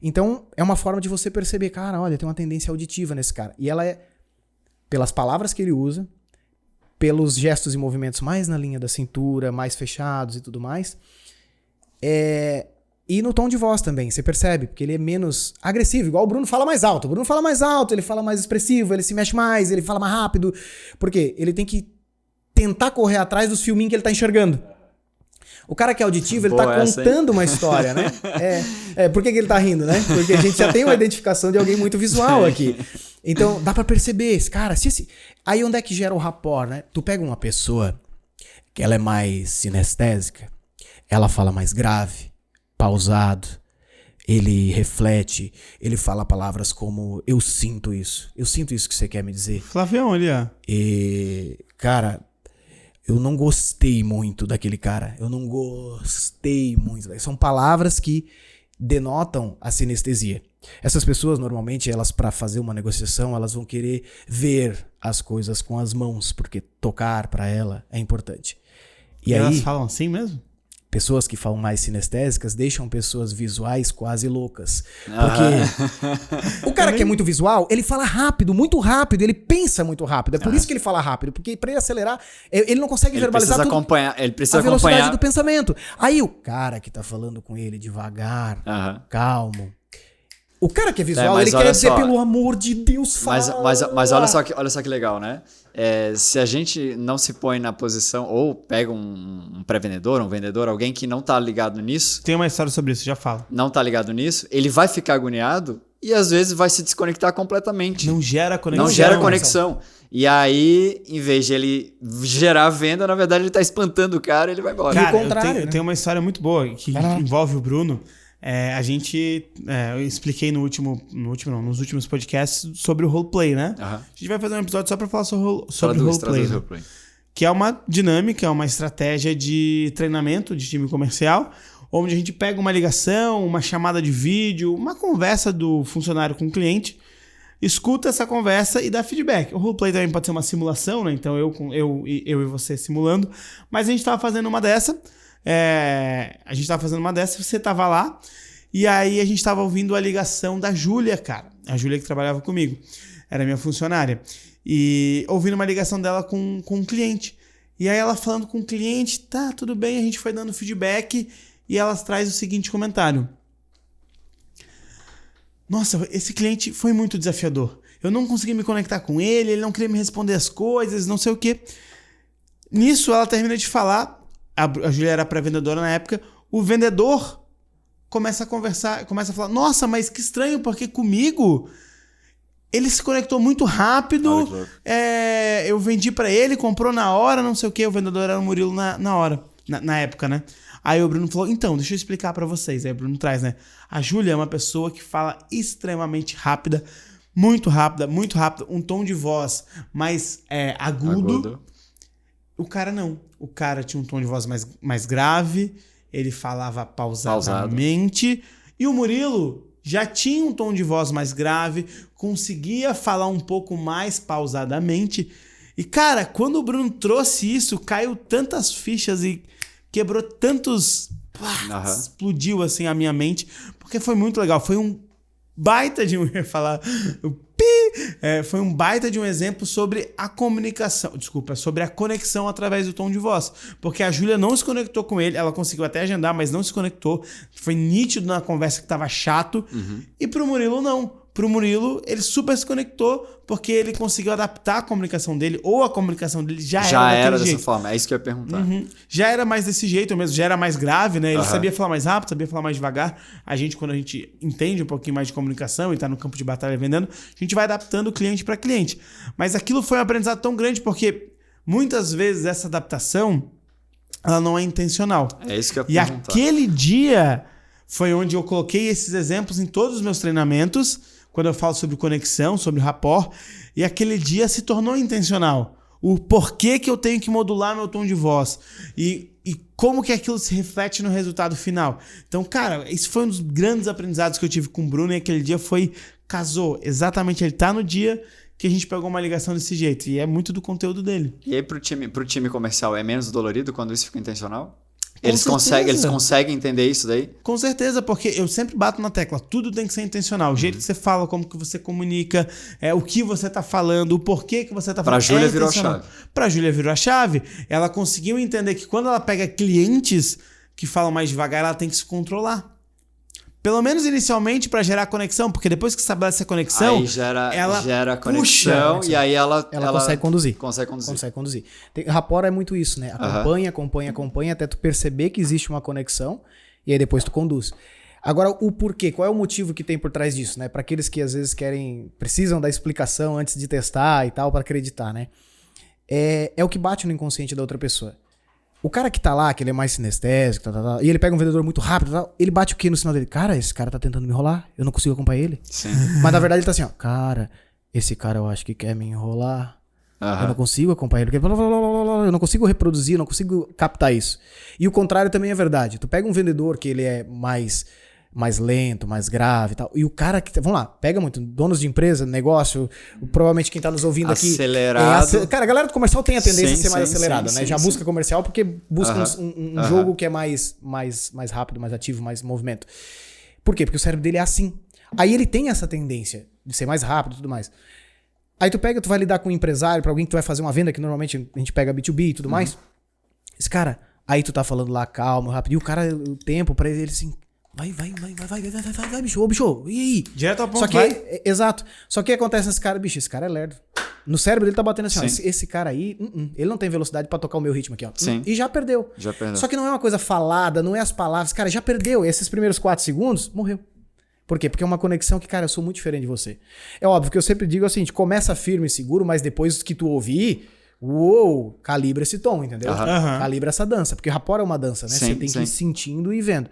Então, é uma forma de você perceber, cara, olha, tem uma tendência auditiva nesse cara. E ela é, pelas palavras que ele usa, pelos gestos e movimentos mais na linha da cintura, mais fechados e tudo mais. E no tom de voz também, você percebe, porque ele é menos agressivo, igual o Bruno fala mais alto. O Bruno fala mais alto, ele fala mais expressivo, ele se mexe mais, ele fala mais rápido. Por quê? Ele tem que tentar correr atrás dos filminhos que ele tá enxergando. O cara que é auditivo, ele tá contando uma história, né? Por que ele tá rindo, né? Porque a gente já tem uma identificação de alguém muito visual aqui. Então, dá pra perceber, cara, aí onde é que gera o rapport, né? Tu pega uma pessoa que ela é mais sinestésica, ela fala mais grave, pausado, ele reflete, ele fala palavras como eu sinto isso que você quer me dizer. Flavião ali, ó. Cara... Eu não gostei muito daquele cara. Eu não gostei muito. São palavras que denotam a sinestesia. Essas pessoas, normalmente, elas para fazer uma negociação, elas vão querer ver as coisas com as mãos, porque tocar para ela é importante. E aí, elas falam assim mesmo? Pessoas que falam mais sinestésicas deixam pessoas visuais quase loucas. Porque o cara que é muito visual, ele fala rápido, muito rápido, ele pensa muito rápido. É por isso que ele fala rápido, porque para ele acelerar, ele não consegue verbalizar tudo. Ele precisa a velocidade acompanhar do pensamento. Aí o cara que tá falando com ele devagar, calmo. O cara que é visual, ele quer dizer, pelo amor de Deus, fala. Mas olha só que legal, né? Se a gente não se põe na posição, ou pega um pré-vendedor, um vendedor, alguém que não tá ligado nisso... Tem uma história sobre isso, já fala. Não tá ligado nisso, ele vai ficar agoniado e às vezes vai se desconectar completamente. Não gera conexão. Não gera conexão. E aí, em vez de ele gerar venda, na verdade ele tá espantando o cara e ele vai embora. Cara, e o contrário, eu tenho uma história muito boa que envolve o Bruno. Eu expliquei nos últimos podcasts sobre o roleplay, né? A gente vai fazer um episódio só pra falar sobre o roleplay. Que é uma dinâmica, é uma estratégia de treinamento de time comercial, onde a gente pega uma ligação, uma chamada de vídeo, uma conversa do funcionário com o cliente, escuta essa conversa e dá feedback. O roleplay também pode ser uma simulação, né? Então eu e você simulando, mas a gente tava fazendo uma dessa. Você tava lá, e aí a gente tava ouvindo a ligação da Júlia, cara. A Júlia que trabalhava comigo, era minha funcionária. E ouvindo uma ligação dela com um cliente. E aí ela falando com o cliente, tá, tudo bem, a gente foi dando feedback e ela traz o seguinte comentário. Nossa, esse cliente foi muito desafiador. Eu não consegui me conectar com ele não queria me responder as coisas, não sei o quê. Nisso ela termina de falar, a Júlia era pré-vendedora na época, o vendedor começa a conversar, começa a falar, nossa, mas que estranho, porque comigo ele se conectou muito rápido, eu vendi pra ele, comprou na hora, não sei o quê, o vendedor era o Murilo na hora, na época, né? Aí o Bruno falou, então, deixa eu explicar pra vocês. Aí o Bruno traz, né? A Júlia é uma pessoa que fala extremamente rápida, muito rápida, um tom de voz mais agudo. O cara não. O cara tinha um tom de voz mais grave, ele falava pausadamente. E o Murilo já tinha um tom de voz mais grave, conseguia falar um pouco mais pausadamente. E, cara, quando o Bruno trouxe isso, caiu tantas fichas e quebrou tantos... Explodiu, assim, a minha mente, porque foi muito legal. Foi um baita de um... Eu ia falar... foi um baita de um exemplo sobre a comunicação, sobre a conexão através do tom de voz, porque a Júlia não se conectou com ele, ela conseguiu até agendar, mas não se conectou, foi nítido na conversa que tava chato, e pro Murilo não. Pro Murilo, ele super se conectou porque ele conseguiu adaptar a comunicação dele, ou a comunicação dele já era dessa forma, é isso que eu ia perguntar. Já era mais desse jeito mesmo, já era mais grave, né? Ele sabia falar mais rápido, sabia falar mais devagar. Quando a gente entende um pouquinho mais de comunicação e tá no campo de batalha vendendo, a gente vai adaptando cliente para cliente. Mas aquilo foi um aprendizado tão grande porque muitas vezes essa adaptação, ela não é intencional. É isso que eu ia perguntar. E aquele dia foi onde eu coloquei esses exemplos em todos os meus treinamentos, quando eu falo sobre conexão, sobre rapport, e aquele dia se tornou intencional. O porquê que eu tenho que modular meu tom de voz e como que aquilo se reflete no resultado final. Então, cara, esse foi um dos grandes aprendizados que eu tive com o Bruno, e aquele dia casou. Exatamente, ele tá no dia que a gente pegou uma ligação desse jeito, e é muito do conteúdo dele. E aí pro time comercial é menos dolorido quando isso fica intencional? Eles conseguem entender isso daí? Com certeza, porque eu sempre bato na tecla. Tudo tem que ser intencional. O jeito que você fala, como que você comunica, o que você tá falando, o porquê que você tá falando. Pra Júlia virou a chave. Pra Júlia virou a chave. Ela conseguiu entender que quando ela pega clientes que falam mais devagar, ela tem que se controlar. Pelo menos inicialmente para gerar conexão, porque depois que estabelece a conexão, aí ela gera conexão e aí ela consegue conduzir. Consegue conduzir. Rapport é muito isso, né? Acompanha até tu perceber que existe uma conexão e aí depois tu conduz. Agora, o porquê, qual é o motivo que tem por trás disso, né? Para aqueles que às vezes precisam da explicação antes de testar e tal, para acreditar, né? É o que bate no inconsciente da outra pessoa. O cara que tá lá, que ele é mais sinestésico, e ele pega um vendedor muito rápido, ele bate o quê no sinal dele? Cara, esse cara tá tentando me enrolar, eu não consigo acompanhar ele. Sim. Mas na verdade ele tá assim, ó, cara, esse cara eu acho que quer me enrolar, eu não consigo acompanhar ele, eu não consigo reproduzir, eu não consigo captar isso. E o contrário também é verdade. Tu pega um vendedor que ele é mais lento, mais grave e tal. E o cara que... Vamos lá, pega muito. Donos de empresa, negócio, provavelmente quem tá nos ouvindo acelerado. aqui... Cara, a galera do comercial tem a tendência a ser mais acelerada, né? Já busca comercial porque busca um jogo que é mais rápido, mais ativo, mais movimento. Por quê? Porque o cérebro dele é assim. Aí ele tem essa tendência de ser mais rápido e tudo mais. Aí tu vai lidar com um empresário, pra alguém que tu vai fazer uma venda, que normalmente a gente pega B2B e tudo mais. Esse cara, aí tu tá falando lá calmo, rápido, e o cara, o tempo pra ele assim... Vai, bicho, e aí? Direto ao ponto, só que, exato. Só que acontece nesse cara, bicho, esse cara é lerdo. No cérebro dele tá batendo assim, ó, esse cara aí, ele não tem velocidade pra tocar o meu ritmo aqui, ó. E já perdeu. Só que não é uma coisa falada, não é as palavras, cara, já perdeu. Esses primeiros 4 segundos, morreu. Por quê? Porque é uma conexão que, cara, eu sou muito diferente de você. É óbvio que eu sempre digo assim, começa firme e seguro, mas depois que tu ouvir... Uou, calibra esse tom, entendeu? Calibra essa dança, porque rapport é uma dança, né? Você tem que ir sentindo e vendo.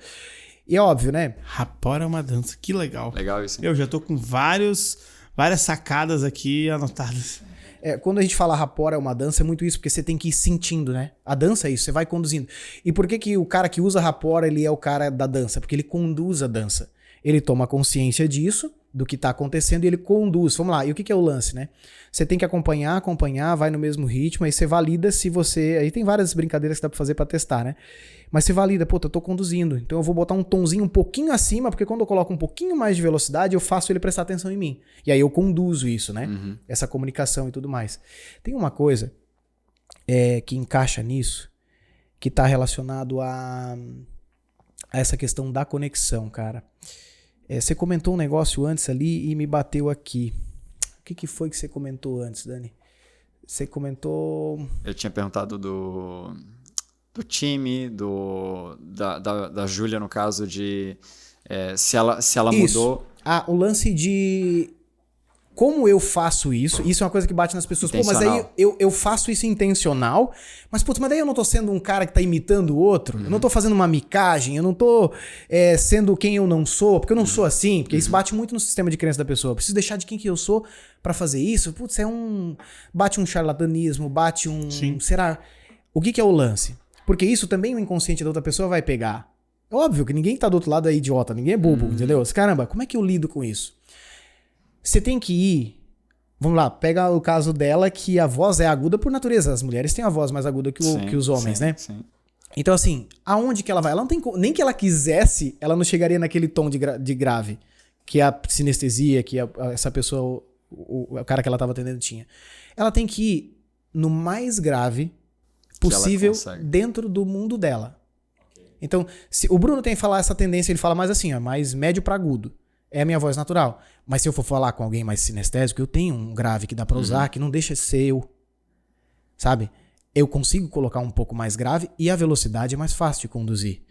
E é óbvio, né? Rapport é uma dança, que legal. Legal isso. Eu já tô com várias sacadas aqui anotadas. Quando a gente fala rapport é uma dança, é muito isso, porque você tem que ir sentindo, né? A dança é isso, você vai conduzindo. E por que o cara que usa rapport, ele é o cara da dança? Porque ele conduz a dança. Ele toma consciência disso, do que tá acontecendo, e ele conduz. Vamos lá, e o que é o lance, né? Você tem que acompanhar, vai no mesmo ritmo, aí você valida se você... Aí tem várias brincadeiras que dá pra fazer pra testar, né? Mas você valida, eu tô conduzindo, então eu vou botar um tonzinho um pouquinho acima, porque quando eu coloco um pouquinho mais de velocidade, eu faço ele prestar atenção em mim. E aí eu conduzo isso, né? Essa comunicação e tudo mais. Tem uma coisa que encaixa nisso, que tá relacionado a essa questão da conexão, cara. Você comentou um negócio antes ali e me bateu aqui. O que foi que você comentou antes, Dani? Você comentou... Eu tinha perguntado do time, da Júlia, no caso de se ela mudou. O lance de como eu faço isso é uma coisa que bate nas pessoas. Pô, mas aí eu faço isso intencional, mas daí eu não tô sendo um cara que tá imitando o outro, eu não tô fazendo uma micagem, eu não tô sendo quem eu não sou, porque eu não sou assim, porque isso bate muito no sistema de crença da pessoa. Eu preciso deixar de quem que eu sou pra fazer isso. Bate um charlatanismo, bate um... Sim. Será... O que é o lance? Porque isso também o inconsciente da outra pessoa vai pegar. É óbvio que ninguém que tá do outro lado é idiota, ninguém é bobo, entendeu? Caramba, como é que eu lido com isso? Você tem que ir... Vamos lá, pega o caso dela, que a voz é aguda por natureza. As mulheres têm a voz mais aguda que os homens, né? Sim. Então, assim, aonde que ela vai? Ela não tem... Nem que ela quisesse, ela não chegaria naquele tom de grave, que a sinestesia, que essa pessoa, o cara que ela tava atendendo tinha. Ela tem que ir no mais grave possível dentro do mundo dela. Então, se o Bruno tem que falar essa tendência, ele fala mais assim, mais médio pra agudo. É a minha voz natural. Mas se eu for falar com alguém mais sinestésico, eu tenho um grave que dá pra usar, que não deixa de ser eu. Sabe? Eu consigo colocar um pouco mais grave e a velocidade é mais fácil de conduzir.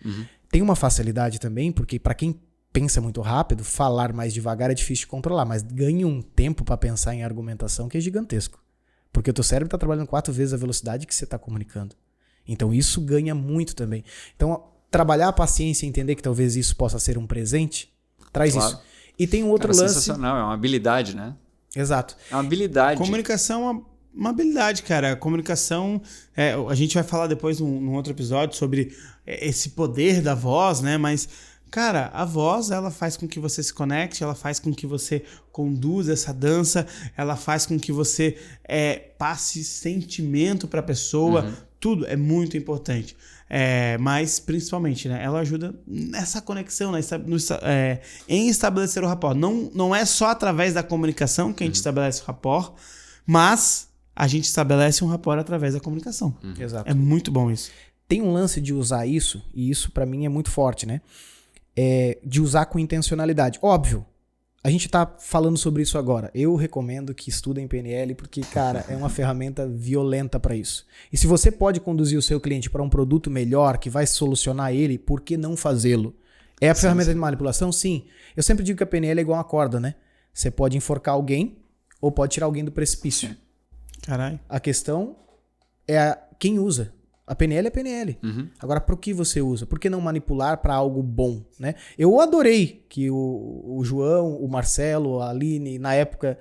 Tem uma facilidade também, porque pra quem pensa muito rápido, falar mais devagar é difícil de controlar, mas ganha um tempo pra pensar em argumentação que é gigantesco. Porque o teu cérebro tá trabalhando 4 vezes a velocidade que você tá comunicando. Então isso ganha muito também. Então trabalhar a paciência e entender que talvez isso possa ser um presente, traz isso. E tem um outro lance... sensacional, é uma habilidade, né? Exato. É uma habilidade. Comunicação é uma habilidade, cara. Comunicação... a gente vai falar depois num outro episódio sobre esse poder da voz, né? Mas, cara, a voz, ela faz com que você se conecte, ela faz com que você conduza essa dança, ela faz com que você passe sentimento pra pessoa. Tudo é muito importante. Mas, principalmente, né, ela ajuda nessa conexão, né, em estabelecer o rapport. Não é só através da comunicação que a gente estabelece o rapport, mas a gente estabelece um rapport através da comunicação. Exato. É muito bom isso. Tem um lance de usar isso, e isso pra mim é muito forte, né? De usar com intencionalidade. Óbvio, a gente tá falando sobre isso agora. Eu recomendo que estudem PNL porque, cara, é uma ferramenta violenta pra isso. E se você pode conduzir o seu cliente para um produto melhor, que vai solucionar ele, por que não fazê-lo? É a ferramenta de manipulação? Sim. Eu sempre digo que a PNL é igual uma corda, né? Você pode enforcar alguém ou pode tirar alguém do precipício. Caralho. A questão é quem usa. A PNL é PNL. Agora, para o que você usa? Por que não manipular para algo bom, né? Eu adorei que o João, o Marcelo, a Aline, na época,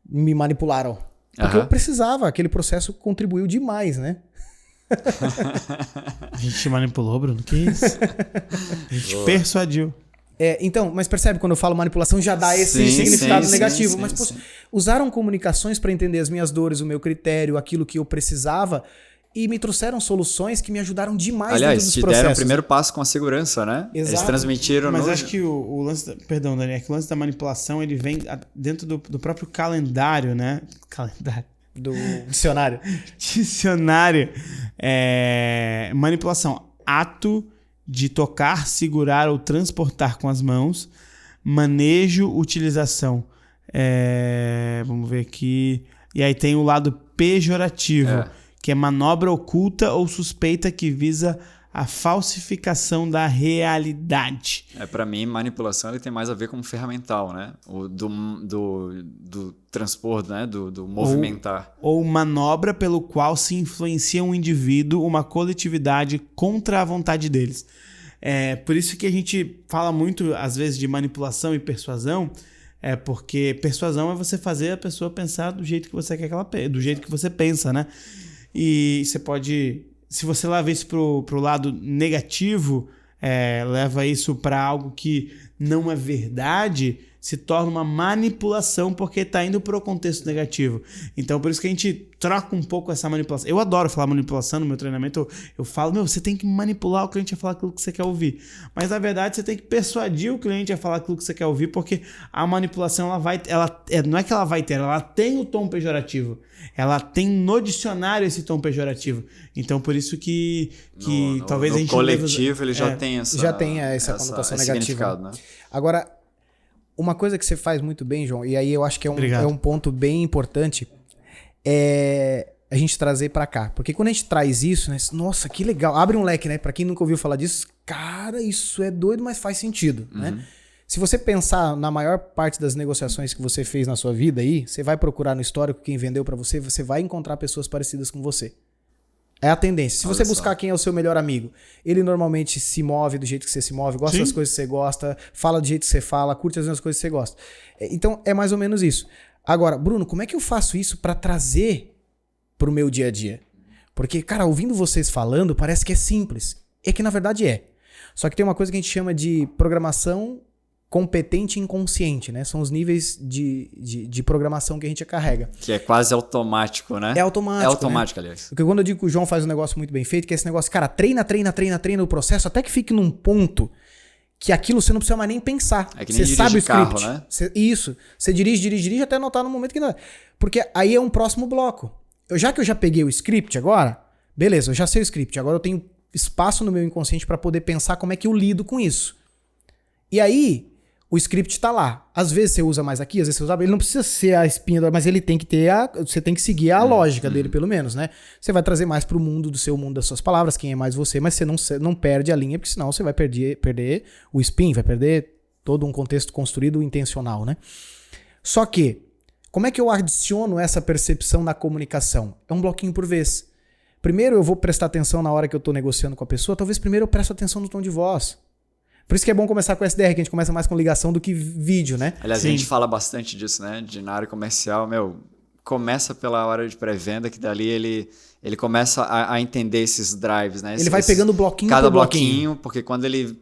me manipularam. Porque eu precisava. Aquele processo contribuiu demais, né? A gente te manipulou, Bruno? Que isso? A gente persuadiu. Então, mas percebe quando eu falo manipulação já dá esse significado negativo. Mas usaram comunicações para entender as minhas dores, o meu critério, aquilo que eu precisava... E me trouxeram soluções que me ajudaram demais. Aliás, dentro dos te processos. deram o primeiro passo com a segurança, né? Exato. Eles transmitiram... Mas acho que o lance... Perdão, Dani, é que o lance da manipulação, ele vem dentro do próprio calendário, né? Calendário. Do dicionário. Dicionário. Manipulação. Ato de tocar, segurar ou transportar com as mãos. Manejo, utilização. Vamos ver aqui. E aí tem o lado pejorativo. Que é manobra oculta ou suspeita que visa a falsificação da realidade. Para mim, manipulação ele tem mais a ver com ferramental, né? Do transpor, né? Do movimentar. Ou manobra pelo qual se influencia um indivíduo, uma coletividade contra a vontade deles. Por isso que a gente fala muito, às vezes, de manipulação e persuasão, porque persuasão é você fazer a pessoa pensar do jeito que você quer que ela pense, do jeito que você pensa, né? E você pode, se você leva isso pro lado negativo, leva isso para algo que não é verdade, se torna uma manipulação porque tá indo pro contexto negativo. Então, por isso que a gente troca um pouco essa manipulação. Eu adoro falar manipulação no meu treinamento. Eu falo, você tem que manipular o cliente a falar aquilo que você quer ouvir. Mas, na verdade, você tem que persuadir o cliente a falar aquilo que você quer ouvir, porque a manipulação, não é que ela vai ter, ela tem o tom pejorativo. Ela tem no dicionário esse tom pejorativo. Então, por isso que talvez a gente... No coletivo, ele já tem essa conotação negativa. Né? Agora, uma coisa que você faz muito bem, João, e aí eu acho que é um ponto bem importante, é a gente trazer pra cá. Porque quando a gente traz isso, né? Nossa, que legal. Abre um leque, né? Pra quem nunca ouviu falar disso, cara, isso é doido, mas faz sentido, né? Se você pensar na maior parte das negociações que você fez na sua vida aí, você vai procurar no histórico quem vendeu pra você, você vai encontrar pessoas parecidas com você. É a tendência. Se você buscar quem é o seu melhor amigo, ele normalmente se move do jeito que você se move, gosta das coisas que você gosta, fala do jeito que você fala, curte as mesmas coisas que você gosta. Então, é mais ou menos isso. Agora, Bruno, como é que eu faço isso pra trazer pro meu dia a dia? Porque, cara, ouvindo vocês falando, parece que é simples. É que, na verdade, é. Só que tem uma coisa que a gente chama de programação competente e inconsciente, né? São os níveis de programação que a gente carrega. Que é quase automático, né? É automático. É automático, né? Aliás. Porque quando eu digo que o João faz um negócio muito bem feito, que é esse negócio, cara, treina o processo até que fique num ponto que aquilo você não precisa mais nem pensar. É que nem você sabe o script. Carro, né? Isso. Você dirige até anotar no momento que não é. Porque aí é um próximo bloco. Já que eu já peguei o script agora, beleza, eu já sei o script. Agora eu tenho espaço no meu inconsciente para poder pensar como é que eu lido com isso. E aí, o script tá lá. Às vezes você usa mais aqui, às vezes você usa... Ele não precisa ser a espinha, mas ele tem que ter você tem que seguir a lógica dele, pelo menos, né? Você vai trazer mais pro mundo do seu mundo das suas palavras, quem é mais você, mas você não perde a linha, porque senão você vai perder o spin, vai perder todo um contexto construído intencional, né? Só que, como é que eu adiciono essa percepção na comunicação? É um bloquinho por vez. Primeiro eu vou prestar atenção na hora que eu tô negociando com a pessoa, talvez primeiro eu presto atenção no tom de voz. Por isso que é bom começar com SDR, que a gente começa mais com ligação do que vídeo, né? Aliás, a gente fala bastante disso, né? Na área comercial, começa pela hora de pré-venda, que dali ele começa a entender esses drives, né? Ele vai pegando bloquinho cada por bloquinho. Porque quando ele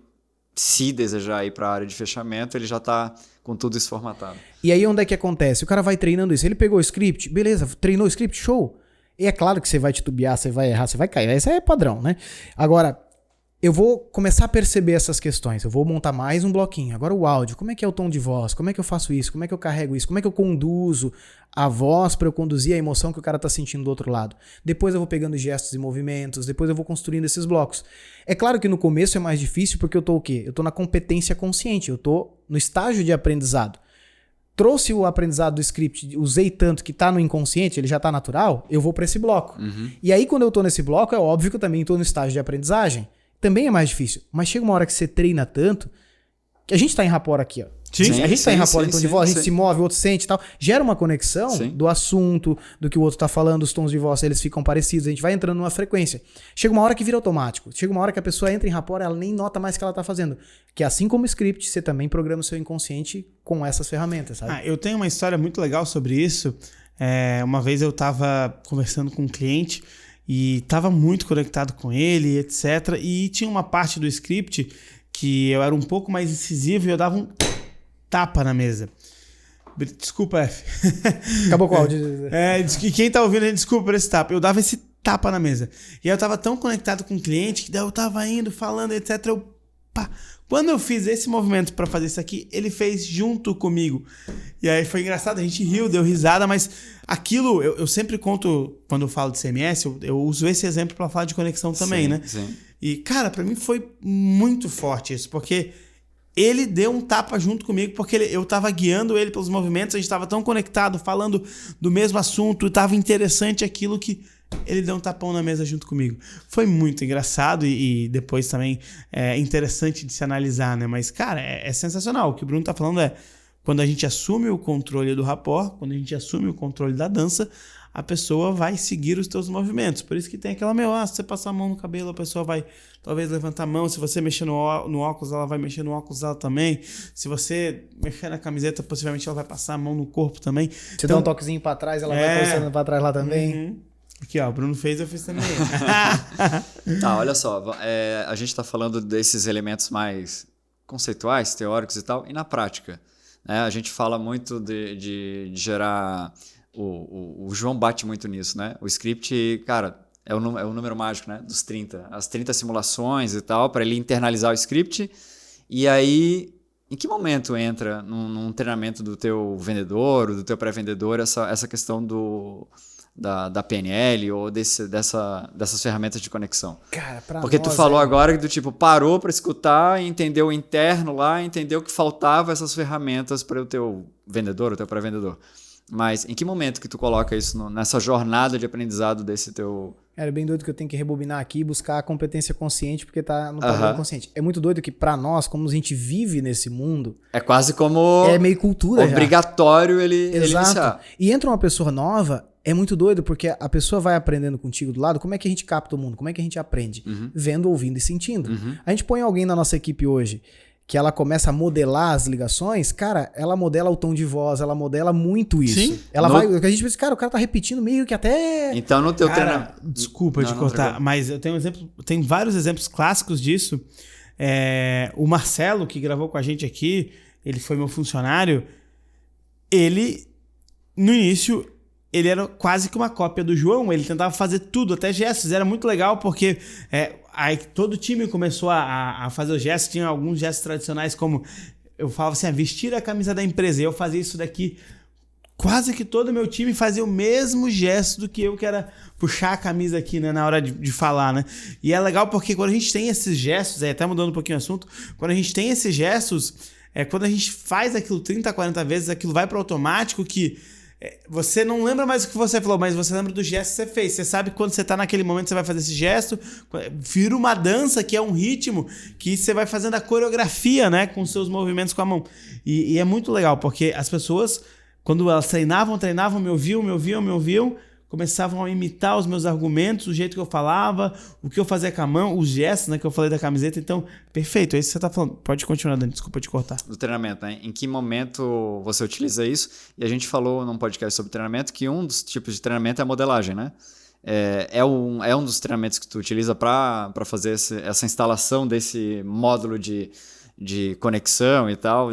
se desejar ir para a área de fechamento, ele já está com tudo isso formatado. E aí onde é que acontece? O cara vai treinando isso. Ele pegou o script, beleza, treinou o script, show. E é claro que você vai titubear, você vai errar, você vai cair. Esse é padrão, né? Agora, eu vou começar a perceber essas questões. Eu vou montar mais um bloquinho. Agora o áudio. Como é que é o tom de voz? Como é que eu faço isso? Como é que eu carrego isso? Como é que eu conduzo a voz para eu conduzir a emoção que o cara tá sentindo do outro lado? Depois eu vou pegando gestos e movimentos. Depois eu vou construindo esses blocos. É claro que no começo é mais difícil porque eu tô o quê? Eu tô na competência consciente. Eu tô no estágio de aprendizado. Trouxe o aprendizado do script, usei tanto que tá no inconsciente, ele já tá natural, eu vou para esse bloco. E aí quando eu tô nesse bloco, é óbvio que eu também tô no estágio de aprendizagem. Também é mais difícil. Mas chega uma hora que você treina tanto que a gente tá em rapport aqui, ó. Sim, a gente tá em rapport em tom de voz, a gente se move, o outro sente e tal. Gera uma conexão do assunto, do que o outro tá falando, os tons de voz, eles ficam parecidos, a gente vai entrando numa frequência. Chega uma hora que vira automático. Chega uma hora que a pessoa entra em rapport, ela nem nota mais o que ela tá fazendo. Que assim como o script, você também programa o seu inconsciente com essas ferramentas, sabe? Eu tenho uma história muito legal sobre isso. Uma vez eu tava conversando com um cliente e tava muito conectado com ele, etc. E tinha uma parte do script que eu era um pouco mais incisivo e eu dava um tapa na mesa. Desculpa, F. Acabou com o áudio. Quem tá ouvindo, desculpa por esse tapa. Eu dava esse tapa na mesa. E aí eu tava tão conectado com o cliente que daí eu tava indo, falando, etc. Quando eu fiz esse movimento pra fazer isso aqui, ele fez junto comigo. E aí foi engraçado, a gente riu, deu risada, mas aquilo, eu sempre conto, quando eu falo de CMS, eu uso esse exemplo pra falar de conexão também, né? Sim. E, cara, pra mim foi muito forte isso, porque ele deu um tapa junto comigo, porque eu tava guiando ele pelos movimentos, a gente tava tão conectado, falando do mesmo assunto, tava interessante aquilo que ele deu um tapão na mesa junto comigo. Foi muito engraçado e depois também é interessante de se analisar, né? Mas, cara, é sensacional. O que o Bruno tá falando é, quando a gente assume o controle do rapport, quando a gente assume o controle da dança, a pessoa vai seguir os teus movimentos. Por isso que tem aquela, se você passar a mão no cabelo, a pessoa vai talvez levantar a mão. Se você mexer no óculos, ela vai mexer no óculos dela também. Se você mexer na camiseta, possivelmente ela vai passar a mão no corpo também. Você dá um toquezinho pra trás, ela vai passando pra trás lá também. Aqui, ó, o Bruno fez, eu fiz também. Olha só, a gente tá falando desses elementos mais conceituais, teóricos e tal, e na prática. né? A gente fala muito de gerar... O João bate muito nisso, né? O script, cara, é o número mágico, né? Dos 30. As 30 simulações e tal, para ele internalizar o script. E aí, em que momento entra num treinamento do teu vendedor, ou do teu pré-vendedor, essa questão da PNL ou dessas ferramentas de conexão? Cara, pra Porque nós, tu falou agora que do tipo, parou para escutar, entendeu o interno lá, entendeu que faltava essas ferramentas para o teu vendedor, o teu pré-vendedor. Mas em que momento que tu coloca isso nessa jornada de aprendizado desse teu... É bem doido que eu tenho que rebobinar aqui e buscar a competência consciente, porque tá no padrão consciente. É muito doido que pra nós, como a gente vive nesse mundo... É quase como... É meio cultura obrigatório ele Exato. iniciar. E entra uma pessoa nova, é muito doido, porque a pessoa vai aprendendo contigo do lado. Como é que a gente capta o mundo? Como é que a gente aprende? Vendo, ouvindo e sentindo. A gente põe alguém na nossa equipe hoje que ela começa a modelar as ligações, cara, ela modela o tom de voz, ela modela muito isso. Sim. Ela vai, a gente pensa, cara, o cara tá repetindo meio que até... Então no teu treinamento... Desculpa de cortar, mas eu tenho tem vários exemplos clássicos disso. O Marcelo, que gravou com a gente aqui, ele foi meu funcionário, ele, no início... Ele era quase que uma cópia do João, ele tentava fazer tudo, até gestos, era muito legal porque aí todo time começou a fazer os gestos, tinha alguns gestos tradicionais como, eu falava assim, vestir a camisa da empresa, e eu fazia isso daqui, quase que todo o meu time fazia o mesmo gesto do que eu, que era puxar a camisa aqui, né, na hora de falar, né, e é legal porque quando a gente tem esses gestos, até mudando um pouquinho o assunto, quando a gente tem esses gestos, quando a gente faz aquilo 30, 40 vezes, aquilo vai para o automático que você não lembra mais o que você falou, mas você lembra do gesto que você fez. Você sabe que quando você tá naquele momento você vai fazer esse gesto, vira uma dança que é um ritmo que você vai fazendo a coreografia, né, com seus movimentos com a mão. E é muito legal, porque as pessoas, quando elas treinavam, me ouviam, começavam a imitar os meus argumentos, o jeito que eu falava, o que eu fazia com a mão, os gestos, né, que eu falei da camiseta. Então, perfeito, é isso que você tá falando. Pode continuar, Dani, desculpa te cortar. Do treinamento, né? Em que momento você utiliza isso? E a gente falou num podcast sobre treinamento que um dos tipos de treinamento é a modelagem, né? É um dos treinamentos que tu utiliza para fazer essa instalação desse módulo de conexão e tal.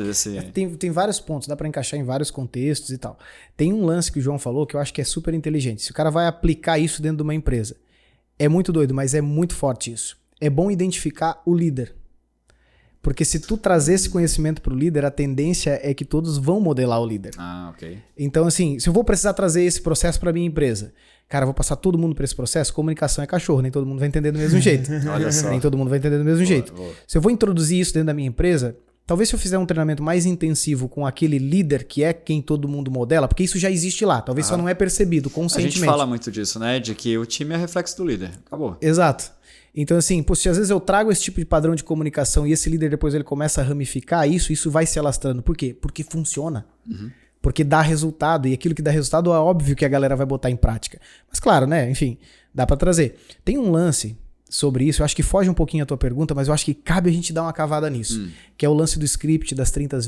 Tem vários pontos, dá para encaixar em vários contextos e tal. Tem um lance que o João falou que eu acho que é super inteligente. Se o cara vai aplicar isso dentro de uma empresa, é muito doido, mas é muito forte isso. É bom identificar o líder. Porque se tu trazer esse conhecimento pro líder, a tendência é que todos vão modelar o líder. Ok. Então, assim, se eu vou precisar trazer esse processo para minha empresa, cara, eu vou passar todo mundo para esse processo, comunicação é cachorro, nem todo mundo vai entender do mesmo jeito. Olha só. Nem todo mundo vai entender do mesmo jeito. Boa. Se eu vou introduzir isso dentro da minha empresa, talvez se eu fizer um treinamento mais intensivo com aquele líder que é quem todo mundo modela, porque isso já existe lá, talvez só não é percebido conscientemente. A gente fala muito disso, né? De que o time é reflexo do líder. Acabou. Exato. Então, assim, se às vezes eu trago esse tipo de padrão de comunicação e esse líder depois ele começa a ramificar isso vai se alastrando. Por quê? Porque funciona. Porque dá resultado. E aquilo que dá resultado é óbvio que a galera vai botar em prática. Mas claro, né? Enfim, dá pra trazer. Tem um lance sobre isso, eu acho que foge um pouquinho a tua pergunta, mas eu acho que cabe a gente dar uma cavada nisso. Que é o lance do script das 30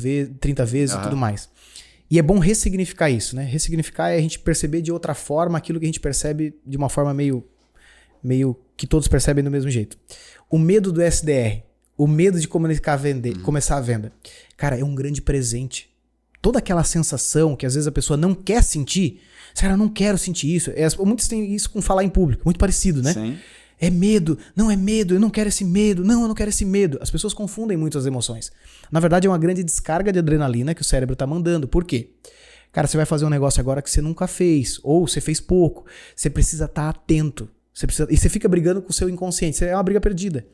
vezes e tudo mais. E é bom ressignificar isso, né? Ressignificar é a gente perceber de outra forma aquilo que a gente percebe de uma forma meio que todos percebem do mesmo jeito. O medo do SDR, o medo de começar a venda. Cara, é um grande presente. Toda aquela sensação que às vezes a pessoa não quer sentir, cara, eu não quero sentir isso. Muitos têm isso com falar em público, muito parecido, né? Sim. É medo, não é medo, eu não quero esse medo, não, eu não quero esse medo. As pessoas confundem muito as emoções. Na verdade, é uma grande descarga de adrenalina que o cérebro tá mandando. Por quê? Cara, você vai fazer um negócio agora que você nunca fez, ou você fez pouco. Você precisa estar atento. E você fica brigando com o seu inconsciente. É uma briga perdida.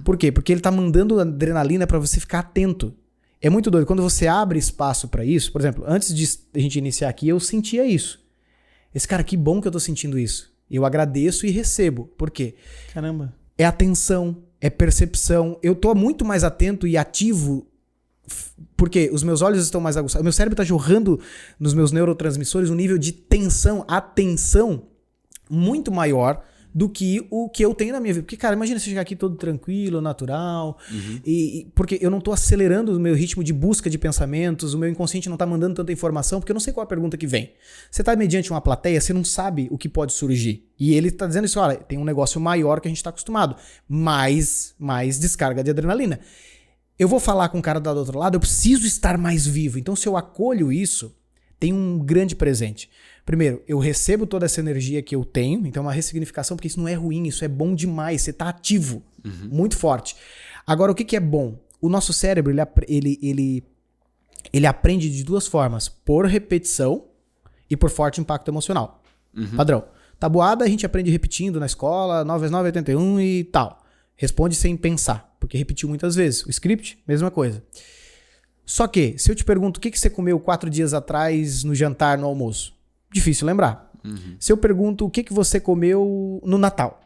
Por quê? Porque ele tá mandando adrenalina para você ficar atento. É muito doido. Quando você abre espaço para isso, por exemplo, antes de a gente iniciar aqui, eu sentia isso. Cara, que bom que eu tô sentindo isso. Eu agradeço e recebo. Por quê? Caramba. É atenção, é percepção. Eu tô muito mais atento e ativo porque os meus olhos estão mais aguçados. O meu cérebro tá jorrando nos meus neurotransmissores um nível de tensão, atenção muito maior do que o que eu tenho na minha vida. Porque, cara, imagina você chegar aqui todo tranquilo, natural, porque eu não tô acelerando o meu ritmo de busca de pensamentos, o meu inconsciente não tá mandando tanta informação, porque eu não sei qual é a pergunta que vem. Você tá mediante uma plateia, você não sabe o que pode surgir. E ele tá dizendo isso, olha, tem um negócio maior que a gente tá acostumado, mais descarga de adrenalina. eu vou falar com o cara do outro lado, eu preciso estar mais vivo. Então, se eu acolho isso, tem um grande presente. Primeiro, eu recebo toda essa energia que eu tenho, então é uma ressignificação, porque isso não é ruim, isso é bom demais, você tá ativo, muito forte. Agora, o que é bom? O nosso cérebro, ele aprende de duas formas, por repetição e por forte impacto emocional. Padrão. Tabuada a gente aprende repetindo na escola, 9 × 9 = 81 e tal. Responde sem pensar, porque repetiu muitas vezes. O script, mesma coisa. Só que, se eu te pergunto o que você comeu 4 dias atrás no jantar, no almoço, difícil lembrar. Se eu pergunto o que você comeu no Natal.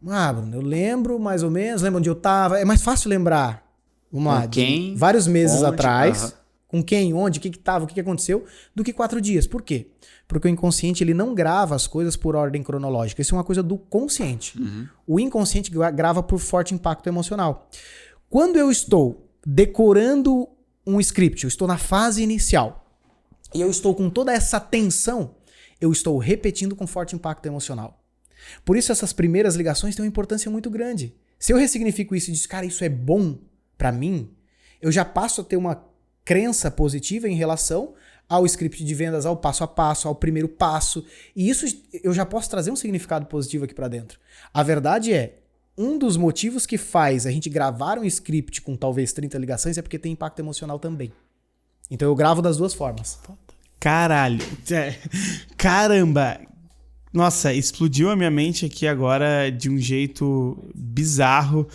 Bruno, eu lembro mais ou menos, lembro onde eu tava. É mais fácil lembrar. Com quem? Vários meses Onde? atrás. Com quem, onde, o que tava, o que aconteceu, do que 4 dias. Por quê? Porque o inconsciente ele não grava as coisas por ordem cronológica. Isso é uma coisa do consciente. O inconsciente grava por forte impacto emocional. Quando eu estou decorando um script, eu estou na fase inicial, e eu estou com toda essa tensão, eu estou repetindo com forte impacto emocional. Por isso essas primeiras ligações têm uma importância muito grande. Se eu ressignifico isso e digo, cara, isso é bom pra mim, eu já passo a ter uma crença positiva em relação ao script de vendas, ao passo a passo, ao primeiro passo. E isso eu já posso trazer um significado positivo aqui pra dentro. A verdade é, um dos motivos que faz a gente gravar um script com talvez 30 ligações é porque tem impacto emocional também. Então eu gravo das duas formas. Caralho. Caramba. Nossa, explodiu a minha mente aqui agora de um jeito bizarro.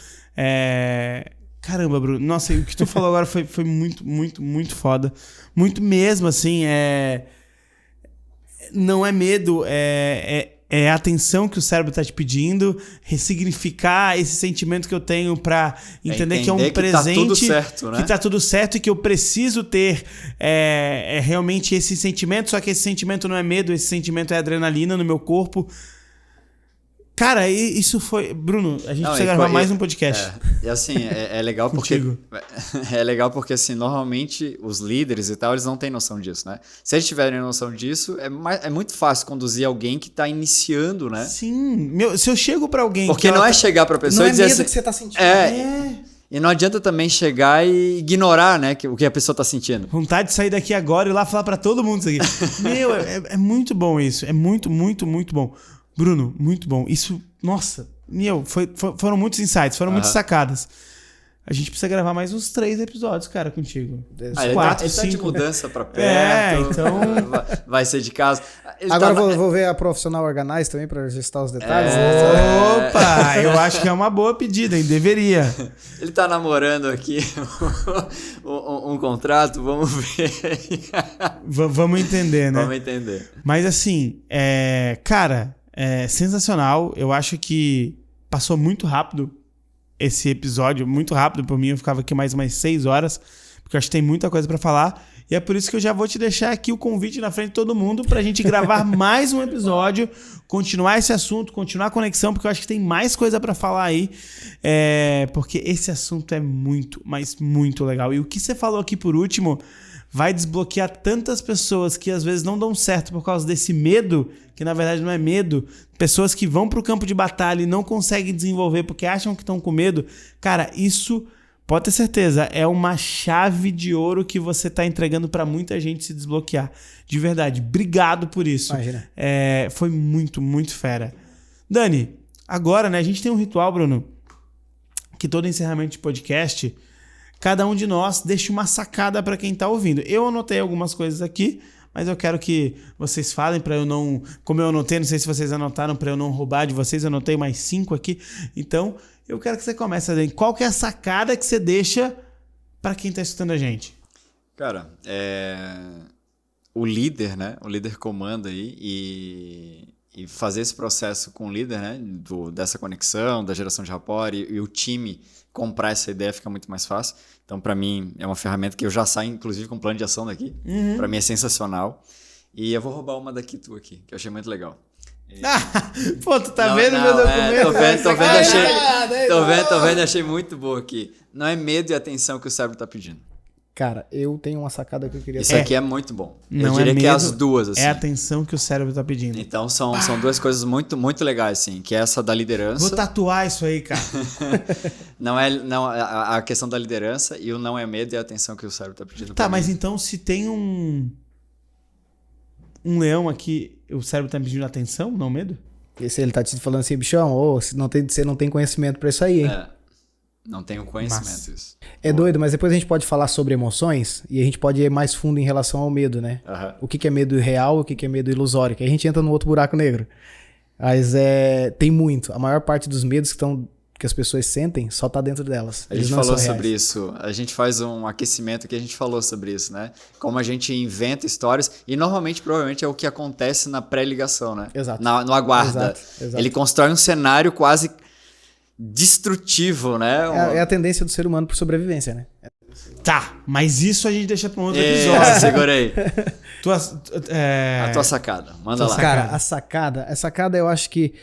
Caramba, Bruno. Nossa, o que tu falou agora foi muito, muito, muito foda. Muito mesmo, assim. Não é medo, é a atenção que o cérebro tá te pedindo, ressignificar esse sentimento que eu tenho pra entender que é um presente, que tá tudo certo, né? Que tá tudo certo e que eu preciso ter realmente esse sentimento, só que esse sentimento não é medo, esse sentimento é adrenalina no meu corpo. Cara, isso foi... Bruno, a gente precisa gravar mais um podcast. E assim, é legal porque... É legal porque, assim, normalmente os líderes e tal, eles não têm noção disso, né? Se eles tiverem noção disso, é muito fácil conduzir alguém que tá iniciando, né? Sim. Se eu chego pra alguém... Porque não é chegar pra pessoa e dizer assim... Não é medo que você tá sentindo. E não adianta também chegar e ignorar, né, o que a pessoa tá sentindo. Vontade de sair daqui agora e ir lá falar pra todo mundo isso aqui. Meu, é muito bom isso. É muito, muito, muito bom. Bruno, muito bom. Isso, nossa, foram muitos insights, foram muitas sacadas. A gente precisa gravar mais uns 3 episódios, cara, contigo. 4, 5. Ele tá de mudança pra perto. Então... vai ser de casa. Agora vou ver a Profissional Organize também pra ajustar os detalhes. Opa, eu acho que é uma boa pedida, hein? Deveria. Ele tá namorando aqui um contrato, vamos ver. Vamos entender, né? Vamos entender. Mas assim, cara... sensacional. Eu acho que passou muito rápido esse episódio, muito rápido por mim. Eu ficava aqui mais umas 6 horas, porque eu acho que tem muita coisa pra falar. E é por isso que eu já vou te deixar aqui o convite na frente de todo mundo pra gente gravar mais um episódio, continuar esse assunto, continuar a conexão, porque eu acho que tem mais coisa pra falar aí. Porque esse assunto é muito, mas muito legal. E o que você falou aqui por último vai desbloquear tantas pessoas que às vezes não dão certo por causa desse medo, que na verdade não é medo. Pessoas que vão pro campo de batalha e não conseguem desenvolver porque acham que estão com medo. Cara, isso, pode ter certeza, é uma chave de ouro que você tá entregando pra muita gente se desbloquear. De verdade, obrigado por isso. Imagina. Foi muito, muito fera. Dani, agora, né, a gente tem um ritual, Bruno, que todo encerramento de podcast... Cada um de nós deixa uma sacada para quem tá ouvindo. Eu anotei algumas coisas aqui, mas eu quero que vocês falem para eu não... Como eu anotei, não sei se vocês anotaram, para eu não roubar de vocês, eu anotei mais 5 aqui. Então, eu quero que você comece, Adem. Qual que é a sacada que você deixa para quem tá escutando a gente? Cara, o líder, né? O líder comanda aí e fazer esse processo com o líder, né? Dessa conexão, da geração de rapport e o time comprar essa ideia fica muito mais fácil. Então, para mim, é uma ferramenta que eu já saio, inclusive, com plano de ação daqui. Para mim é sensacional. E eu vou roubar uma daqui tua aqui, que eu achei muito legal. Pô, tu tá vendo meu documento? Tô vendo, achei muito boa aqui. Não é medo e atenção que o cérebro tá pedindo. Cara, eu tenho uma sacada que eu queria... Isso aqui é muito bom. Não eu diria é que medo, é as duas, assim. É a atenção que o cérebro tá pedindo. Então são duas coisas muito, muito legais, assim. Que é essa da liderança. Vou tatuar isso aí, cara. Não, a questão da liderança e o não é medo e a atenção que o cérebro tá pedindo. Tá, mas então se tem um leão aqui, o cérebro tá me pedindo atenção, não medo? Esse ele tá te falando assim, bichão, você não tem conhecimento pra isso aí, hein? Não tenho conhecimento disso. É doido, mas depois a gente pode falar sobre emoções e a gente pode ir mais fundo em relação ao medo, né? O que é medo real, o que é medo ilusório, que aí a gente entra no outro buraco negro. Mas tem muito. A maior parte dos medos que as pessoas sentem só tá dentro delas. A gente falou sobre isso. A gente faz um aquecimento que a gente falou sobre isso, né? Como a gente inventa histórias e normalmente, provavelmente, é o que acontece na pré-ligação, né? Exato. No aguarda. Exato. Ele constrói um cenário quase destrutivo, né? É a tendência do ser humano por sobrevivência, né? Tá, mas isso a gente deixa pra um outro episódio. Segurei. A tua sacada. Manda lá. Cara, a sacada eu acho que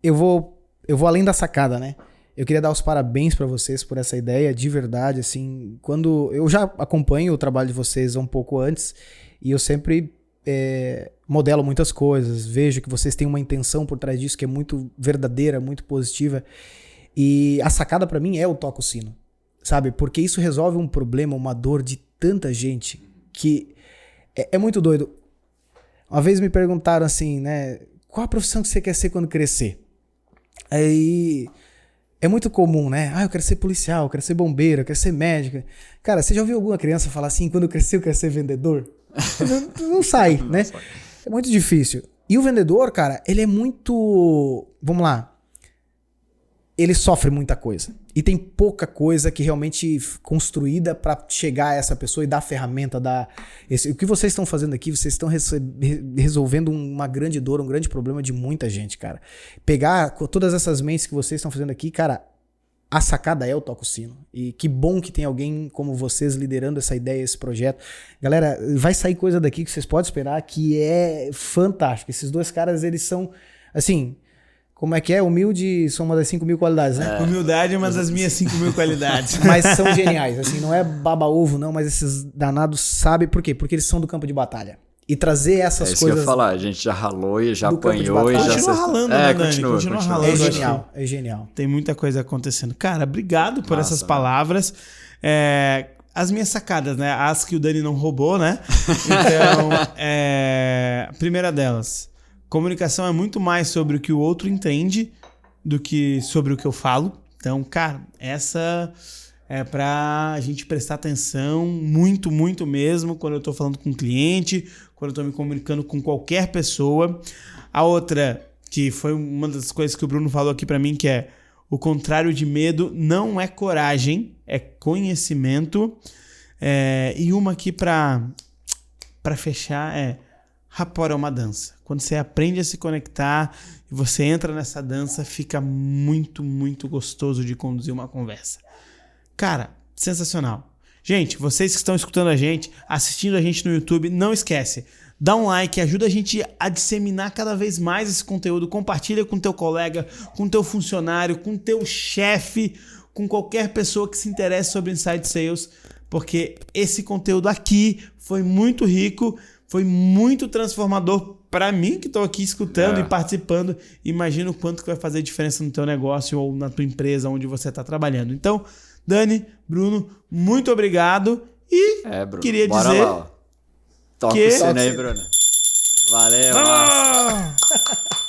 eu vou além da sacada, né? Eu queria dar os parabéns pra vocês por essa ideia, de verdade, assim, quando eu já acompanho o trabalho de vocês um pouco antes e eu sempre modelo muitas coisas, vejo que vocês têm uma intenção por trás disso que é muito verdadeira, muito positiva. E a sacada pra mim é o Toca o Sino, sabe? Porque isso resolve um problema, uma dor de tanta gente que é muito doido. Uma vez me perguntaram assim, né? Qual a profissão que você quer ser quando crescer? Aí é muito comum, né? Eu quero ser policial, eu quero ser bombeiro, eu quero ser médica. Cara, você já ouviu alguma criança falar assim, quando eu crescer eu quero ser vendedor? Não sai, né? É muito difícil. E o vendedor, cara, ele é muito... Vamos lá. Ele sofre muita coisa. E tem pouca coisa que realmente construída para chegar a essa pessoa e dar a ferramenta, o que vocês estão fazendo aqui, vocês estão resolvendo uma grande dor, um grande problema de muita gente, cara. Pegar todas essas mentes que vocês estão fazendo aqui, cara, a sacada é o Toca o Sino. E que bom que tem alguém como vocês liderando essa ideia, esse projeto. Galera, vai sair coisa daqui que vocês podem esperar que é fantástico. Esses dois caras, eles são, assim... Como é que é? Humilde são uma das 5.000 qualidades, né? Humildade é uma das minhas 5.000 qualidades. Mas são geniais, assim, não é baba-ovo não, mas esses danados sabem por quê? Porque eles são do campo de batalha. E trazer essas coisas... É isso que eu ia falar, a gente já ralou e já apanhou e já... Continua ralando, né, Dani? Continua ralando. É genial. Tem muita coisa acontecendo. Cara, obrigado por essas palavras. As minhas sacadas, né? As que o Dani não roubou, né? Então, a primeira delas... Comunicação é muito mais sobre o que o outro entende do que sobre o que eu falo. Então, cara, essa é pra gente prestar atenção muito, muito mesmo quando eu tô falando com um cliente, quando eu tô me comunicando com qualquer pessoa. A outra, que foi uma das coisas que o Bruno falou aqui pra mim, que é o contrário de medo não é coragem, é conhecimento. E uma aqui pra fechar rapport é uma dança. Quando você aprende a se conectar e você entra nessa dança, fica muito, muito gostoso de conduzir uma conversa. Cara, sensacional. Gente, vocês que estão escutando a gente, assistindo a gente no YouTube, não esquece. Dá um like, ajuda a gente a disseminar cada vez mais esse conteúdo. Compartilha com teu colega, com teu funcionário, com teu chefe, com qualquer pessoa que se interesse sobre Inside Sales, porque esse conteúdo aqui foi muito rico, foi muito transformador para mim que estou aqui escutando e participando. Imagino o quanto que vai fazer diferença no teu negócio ou na tua empresa onde você está trabalhando. Então, Dani, Bruno, muito obrigado e Bruno, queria bora dizer lá, ó. Toca o sino aí, Bruno. Valeu. Vamos!